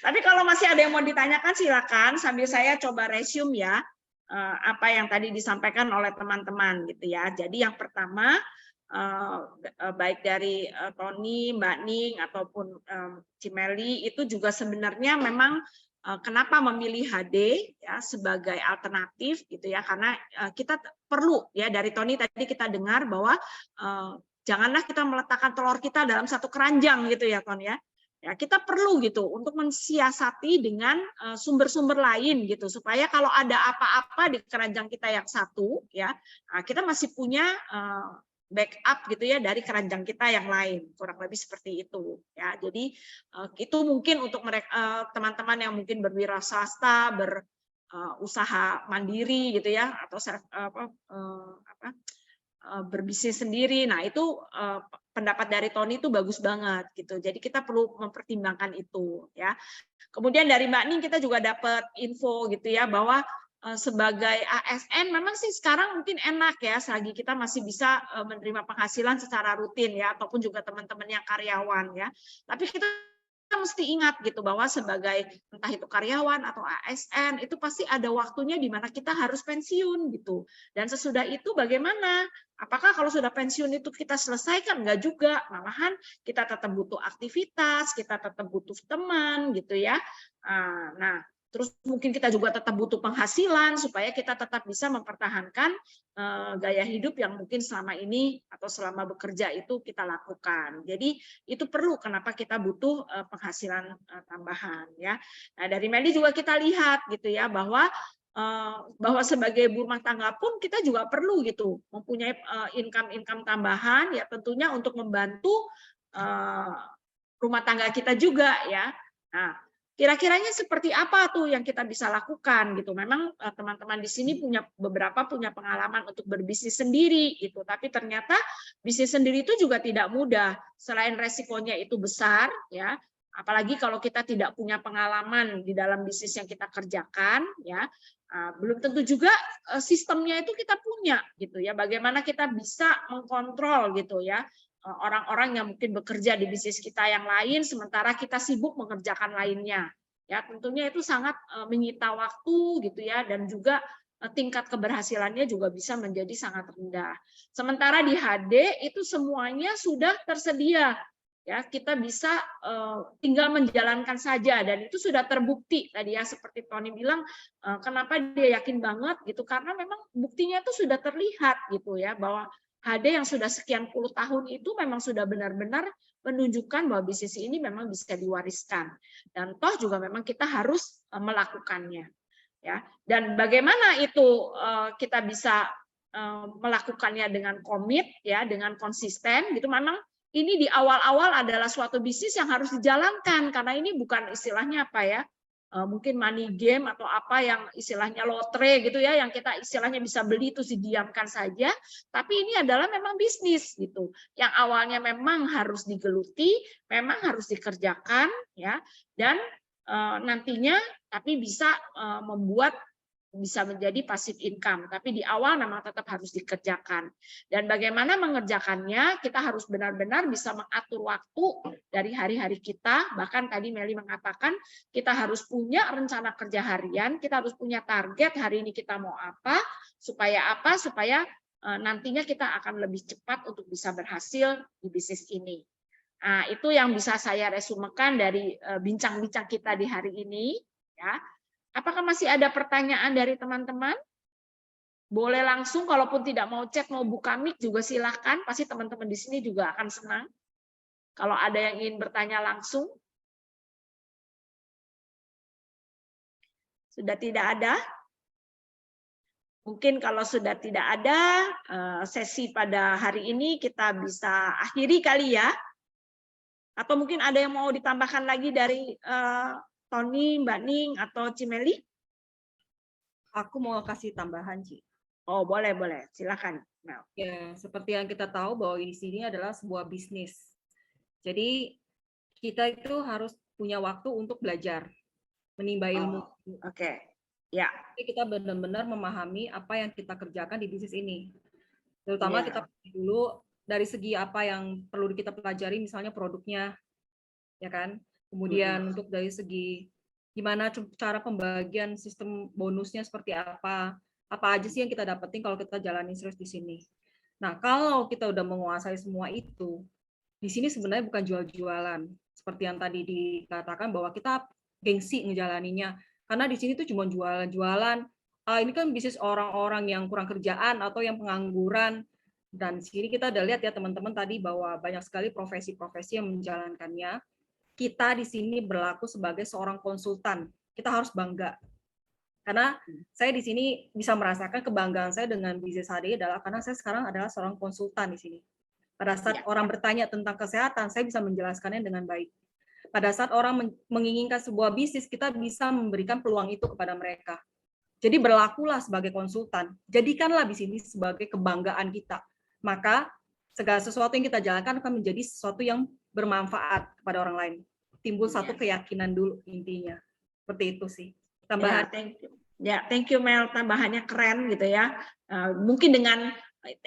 Tapi kalau masih ada yang mau ditanyakan silakan sambil saya coba resume ya. Apa yang tadi disampaikan oleh teman-teman gitu ya. Jadi yang pertama baik dari Tony, Mbak Ning ataupun Cimeli itu juga sebenarnya memang kenapa memilih HD ya sebagai alternatif gitu ya, karena kita perlu ya, dari Tony tadi kita dengar bahwa janganlah kita meletakkan telur kita dalam satu keranjang gitu ya Tony ya. Ya, kita perlu gitu untuk mensiasati dengan sumber-sumber lain gitu, supaya kalau ada apa-apa di keranjang kita yang satu ya, kita masih punya backup gitu ya dari keranjang kita yang lain, kurang lebih seperti itu ya. Jadi itu mungkin untuk mereka teman-teman yang mungkin berwira swasta, berusaha mandiri gitu ya, atau berbisnis sendiri. Nah, itu pendapat dari Tony itu bagus banget gitu. Jadi kita perlu mempertimbangkan itu ya. Kemudian dari Mbak Ning kita juga dapat info gitu ya, bahwa sebagai ASN memang sih sekarang mungkin enak ya, selagi kita masih bisa menerima penghasilan secara rutin ya, ataupun juga teman-teman yang karyawan ya. Tapi kita mesti ingat gitu bahwa sebagai entah itu karyawan atau ASN itu pasti ada waktunya di mana kita harus pensiun gitu. Dan sesudah itu bagaimana? Apakah kalau sudah pensiun itu kita selesaikan? Enggak juga, malahan kita tetap butuh aktivitas, kita tetap butuh teman gitu ya. Nah, terus mungkin kita juga tetap butuh penghasilan supaya kita tetap bisa mempertahankan gaya hidup yang mungkin selama ini atau selama bekerja itu kita lakukan. Jadi itu perlu kenapa kita butuh penghasilan tambahan ya. Nah, dari Meli juga kita lihat gitu ya, bahwa sebagai ibu rumah tangga pun kita juga perlu gitu mempunyai income tambahan ya, tentunya untuk membantu rumah tangga kita juga ya. Nah, kira-kiranya seperti apa tuh yang kita bisa lakukan gitu. Memang teman-teman di sini beberapa punya pengalaman untuk berbisnis sendiri gitu, tapi ternyata bisnis sendiri itu juga tidak mudah. Selain resikonya itu besar ya, apalagi kalau kita tidak punya pengalaman di dalam bisnis yang kita kerjakan ya, belum tentu juga sistemnya itu kita punya gitu ya. Bagaimana kita bisa mengkontrol gitu ya orang-orang yang mungkin bekerja di bisnis kita yang lain, sementara kita sibuk mengerjakan lainnya. Ya, tentunya itu sangat menyita waktu gitu ya, dan juga tingkat keberhasilannya juga bisa menjadi sangat rendah. Sementara di HD itu semuanya sudah tersedia. Ya, kita bisa tinggal menjalankan saja, dan itu sudah terbukti tadi ya, seperti Tony bilang, kenapa dia yakin banget gitu, karena memang buktinya itu sudah terlihat gitu ya, bahwa HD yang sudah sekian puluh tahun itu memang sudah benar-benar menunjukkan bahwa bisnis ini memang bisa diwariskan, dan toh juga memang kita harus melakukannya ya. Dan bagaimana itu kita bisa melakukannya dengan komit ya, dengan konsisten gitu. Memang ini di awal-awal adalah suatu bisnis yang harus dijalankan, karena ini bukan istilahnya apa ya, mungkin money game atau apa yang istilahnya lotre gitu ya, yang kita istilahnya bisa beli itu didiamkan saja, tapi ini adalah memang bisnis gitu, yang awalnya memang harus digeluti, memang harus dikerjakan ya, dan nantinya tapi bisa membuat bisa menjadi passive income, tapi di awal memang tetap harus dikerjakan. Dan bagaimana mengerjakannya, kita harus benar-benar bisa mengatur waktu dari hari-hari kita, bahkan tadi Meli mengatakan kita harus punya rencana kerja harian, kita harus punya target hari ini kita mau apa, supaya nantinya kita akan lebih cepat untuk bisa berhasil di bisnis ini. Nah, itu yang bisa saya resumekan dari bincang-bincang kita di hari ini, ya. Apakah masih ada pertanyaan dari teman-teman? Boleh langsung, kalaupun tidak mau chat, mau buka mic juga silahkan. Pasti teman-teman di sini juga akan senang. Kalau ada yang ingin bertanya langsung. Sudah tidak ada? Mungkin kalau sudah tidak ada, sesi pada hari ini kita bisa akhiri kali ya. Atau mungkin ada yang mau ditambahkan lagi dari Tony, Mbak Ning, atau Cimeli? Aku mau kasih tambahan, Ci. Oh, boleh. Silakan. Mel. Ya, seperti yang kita tahu bahwa di sini adalah sebuah bisnis. Jadi kita itu harus punya waktu untuk belajar, menimba ilmu. Oke. Ya. Jadi kita benar-benar memahami apa yang kita kerjakan di bisnis ini. Terutama kita dulu dari segi apa yang perlu kita pelajari, misalnya produknya, ya kan? Kemudian untuk dari segi gimana cara pembagian sistem bonusnya seperti apa aja sih yang kita dapetin kalau kita jalanin serius di sini. Nah, kalau kita udah menguasai semua itu, di sini sebenarnya bukan jual-jualan seperti yang tadi dikatakan bahwa kita gengsi ngejalaninnya. Karena di sini tuh cuma jualan-jualan. Ini kan bisnis orang-orang yang kurang kerjaan atau yang pengangguran. Dan di sini kita udah lihat ya teman-teman tadi bahwa banyak sekali profesi-profesi yang menjalankannya. Kita di sini berlaku sebagai seorang konsultan. Kita harus bangga. Karena saya di sini bisa merasakan kebanggaan saya dengan bisnis HDI adalah karena saya sekarang adalah seorang konsultan di sini. Pada saat orang bertanya tentang kesehatan, saya bisa menjelaskannya dengan baik. Pada saat orang menginginkan sebuah bisnis, kita bisa memberikan peluang itu kepada mereka. Jadi berlakulah sebagai konsultan. Jadikanlah di sini sebagai kebanggaan kita. Maka segala sesuatu yang kita jalankan akan menjadi sesuatu yang bermanfaat kepada orang lain. Timbul satu keyakinan dulu intinya. Seperti itu sih. Tambahan. Thank you Mel, tambahannya keren gitu ya. Mungkin dengan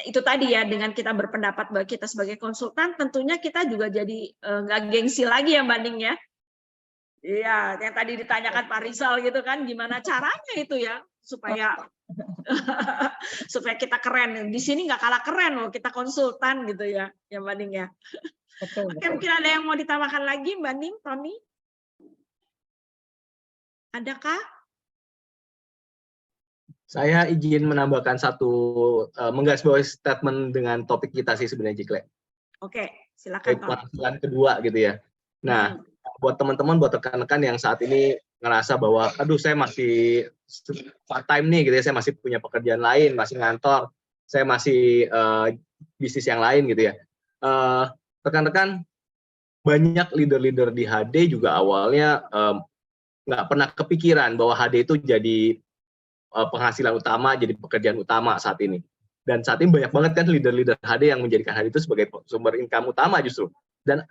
itu tadi ya, dengan kita berpendapat bahwa kita sebagai konsultan, tentunya kita juga jadi nggak gengsi lagi ya Mbak Ning ya. Iya, yang tadi ditanyakan Pak Rizal gitu kan, gimana caranya itu ya supaya supaya kita keren. Di sini nggak kalah keren loh, kita konsultan gitu ya Mbak Ning ya. Betul. Oke, mungkin ada yang mau ditambahkan lagi Mbak Ning, Tony? Adakah? Saya izin menambahkan satu menggarisbawahi statement dengan topik kita sih sebenarnya, Cikle. Oke, silakan. Penghasilan kedua gitu ya. Nah, buat teman-teman, buat rekan-rekan yang saat ini ngerasa bahwa, aduh saya masih part time nih gitu ya, saya masih punya pekerjaan lain, masih ngantor, saya masih bisnis yang lain gitu ya. Rekan-rekan, banyak leader-leader di HD juga awalnya nggak pernah kepikiran bahwa HD itu jadi penghasilan utama, jadi pekerjaan utama saat ini. Dan saat ini banyak banget kan leader-leader HD yang menjadikan HD itu sebagai sumber income utama justru. Dan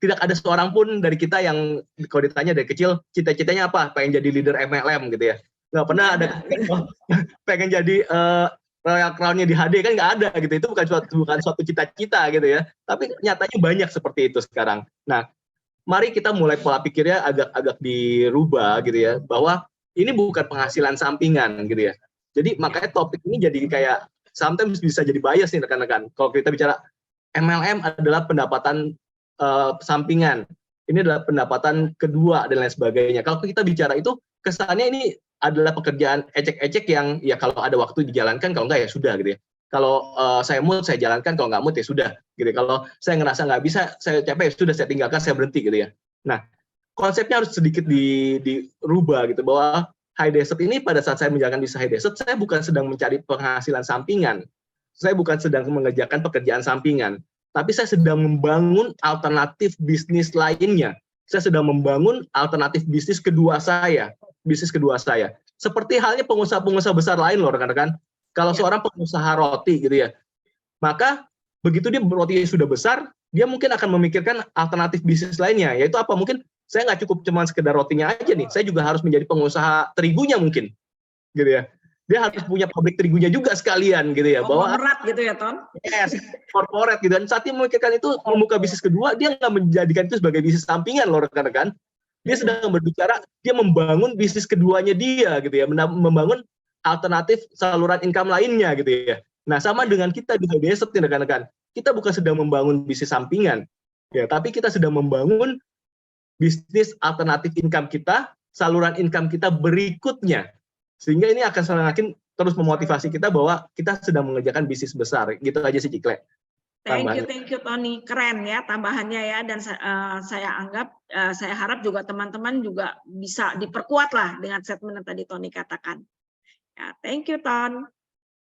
tidak ada seorang pun dari kita yang kalau ditanya dari kecil, cita-citanya apa? Pengen jadi leader MLM gitu ya. Nggak pernah ada pengen jadi Royal Crown-nya di HD, kan nggak ada gitu. Itu bukan suatu cita-cita gitu ya. Tapi nyatanya banyak seperti itu sekarang. Nah, mari kita mulai pola pikirnya agak dirubah gitu ya, bahwa ini bukan penghasilan sampingan gitu ya. Jadi makanya topik ini jadi kayak sometimes bisa jadi bias nih rekan-rekan. Kalau kita bicara MLM adalah pendapatan sampingan, ini adalah pendapatan kedua dan lain sebagainya. Kalau kita bicara itu kesannya ini adalah pekerjaan ecek-ecek yang ya kalau ada waktu dijalankan, kalau enggak ya sudah gitu ya. Kalau saya mood saya jalankan, kalau nggak mood ya sudah gitu. Kalau saya ngerasa nggak bisa, saya capek ya sudah, saya tinggalkan, saya berhenti gitu ya. Nah, konsepnya harus sedikit dirubah gitu, bahwa High Desert ini pada saat saya menjalankan bisnis High Desert, saya bukan sedang mencari penghasilan sampingan, saya bukan sedang mengerjakan pekerjaan sampingan, tapi saya sedang membangun alternatif bisnis lainnya saya sedang membangun alternatif bisnis kedua saya. Bisnis kedua saya. Seperti halnya pengusaha-pengusaha besar lain loh rekan-rekan. Kalau seorang pengusaha roti gitu ya, maka begitu dia roti sudah besar, dia mungkin akan memikirkan alternatif bisnis lainnya, yaitu apa? Mungkin saya nggak cukup cuma sekedar rotinya aja nih, saya juga harus menjadi pengusaha terigunya mungkin, gitu ya. Dia harus punya pabrik terigunya juga sekalian, gitu ya. Bahwa berat gitu ya, Ton? Yes, corporate gitu. Dan saat dia memikirkan itu, membuka bisnis kedua, dia nggak menjadikan itu sebagai bisnis sampingan loh rekan-rekan. Dia sedang berbicara, dia membangun bisnis keduanya dia, gitu ya, membangun alternatif saluran income lainnya gitu ya. Nah, sama dengan kita di HDS nih rekan-rekan. Kita bukan sedang membangun bisnis sampingan, ya, tapi kita sedang membangun bisnis alternatif income kita, saluran income kita berikutnya. Sehingga ini akan semakin terus memotivasi kita bahwa kita sedang mengerjakan bisnis besar. Gitu aja sih, Cikle. Thank you Tony, keren ya tambahannya ya, dan saya harap juga teman-teman juga bisa diperkuat lah dengan statement yang tadi Tony katakan. Ya, thank you Ton.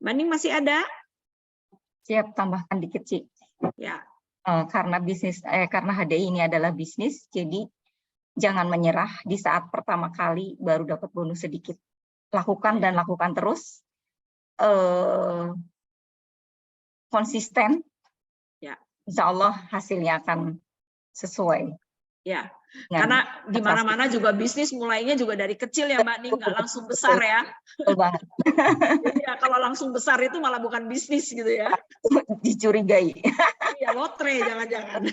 Mbak masih ada? Siap, tambahkan dikit Ci. Ya. Karena HDI ini adalah bisnis, jadi jangan menyerah di saat pertama kali baru dapat bonus sedikit. Lakukan dan lakukan terus. Konsisten. Ya. Insya Allah hasilnya akan sesuai. Ya, karena di mana-mana juga bisnis mulainya juga dari kecil ya Mbak Ning, nggak langsung besar ya. Betul banget. Ya, kalau langsung besar itu malah bukan bisnis gitu ya. Dicurigai. Iya, lotre jangan-jangan.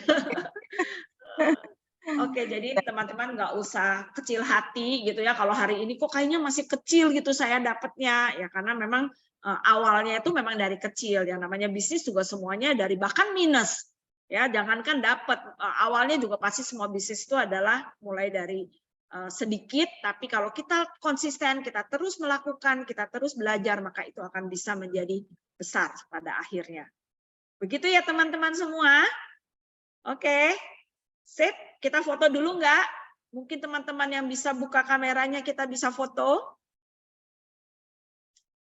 Oke, jadi teman-teman nggak usah kecil hati gitu ya. Kalau hari ini kok kayaknya masih kecil gitu saya dapatnya, ya karena memang awalnya itu memang dari kecil. Yang namanya bisnis juga semuanya dari bahkan minus. Ya, jangankan dapat, awalnya juga pasti semua bisnis itu adalah mulai dari sedikit, tapi kalau kita konsisten, kita terus melakukan, kita terus belajar, maka itu akan bisa menjadi besar pada akhirnya. Begitu ya teman-teman semua? Oke, sip, kita foto dulu nggak? Mungkin teman-teman yang bisa buka kameranya kita bisa foto.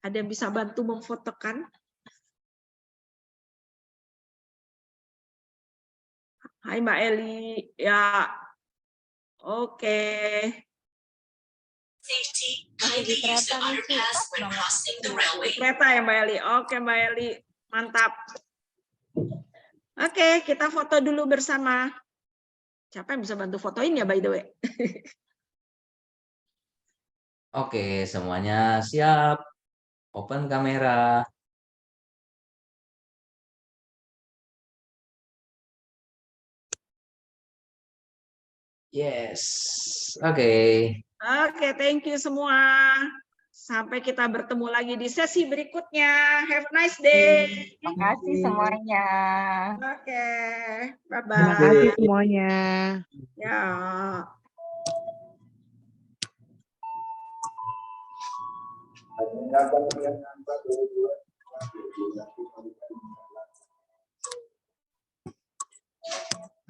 Ada yang bisa bantu memfotokan? Hai Mbak Eli, ya, oke. Kereta ya Mbak Eli, oke Mbak Eli, mantap. Oke, kita foto dulu bersama. Siapa yang bisa bantu fotoin ya by the way? Oke, semuanya siap. Open kamera. Yes. Oke. Oke, thank you semua. Sampai kita bertemu lagi di sesi berikutnya. Have a nice day. Terima kasih semuanya. Oke, bye-bye. Terima kasih semuanya. Ya.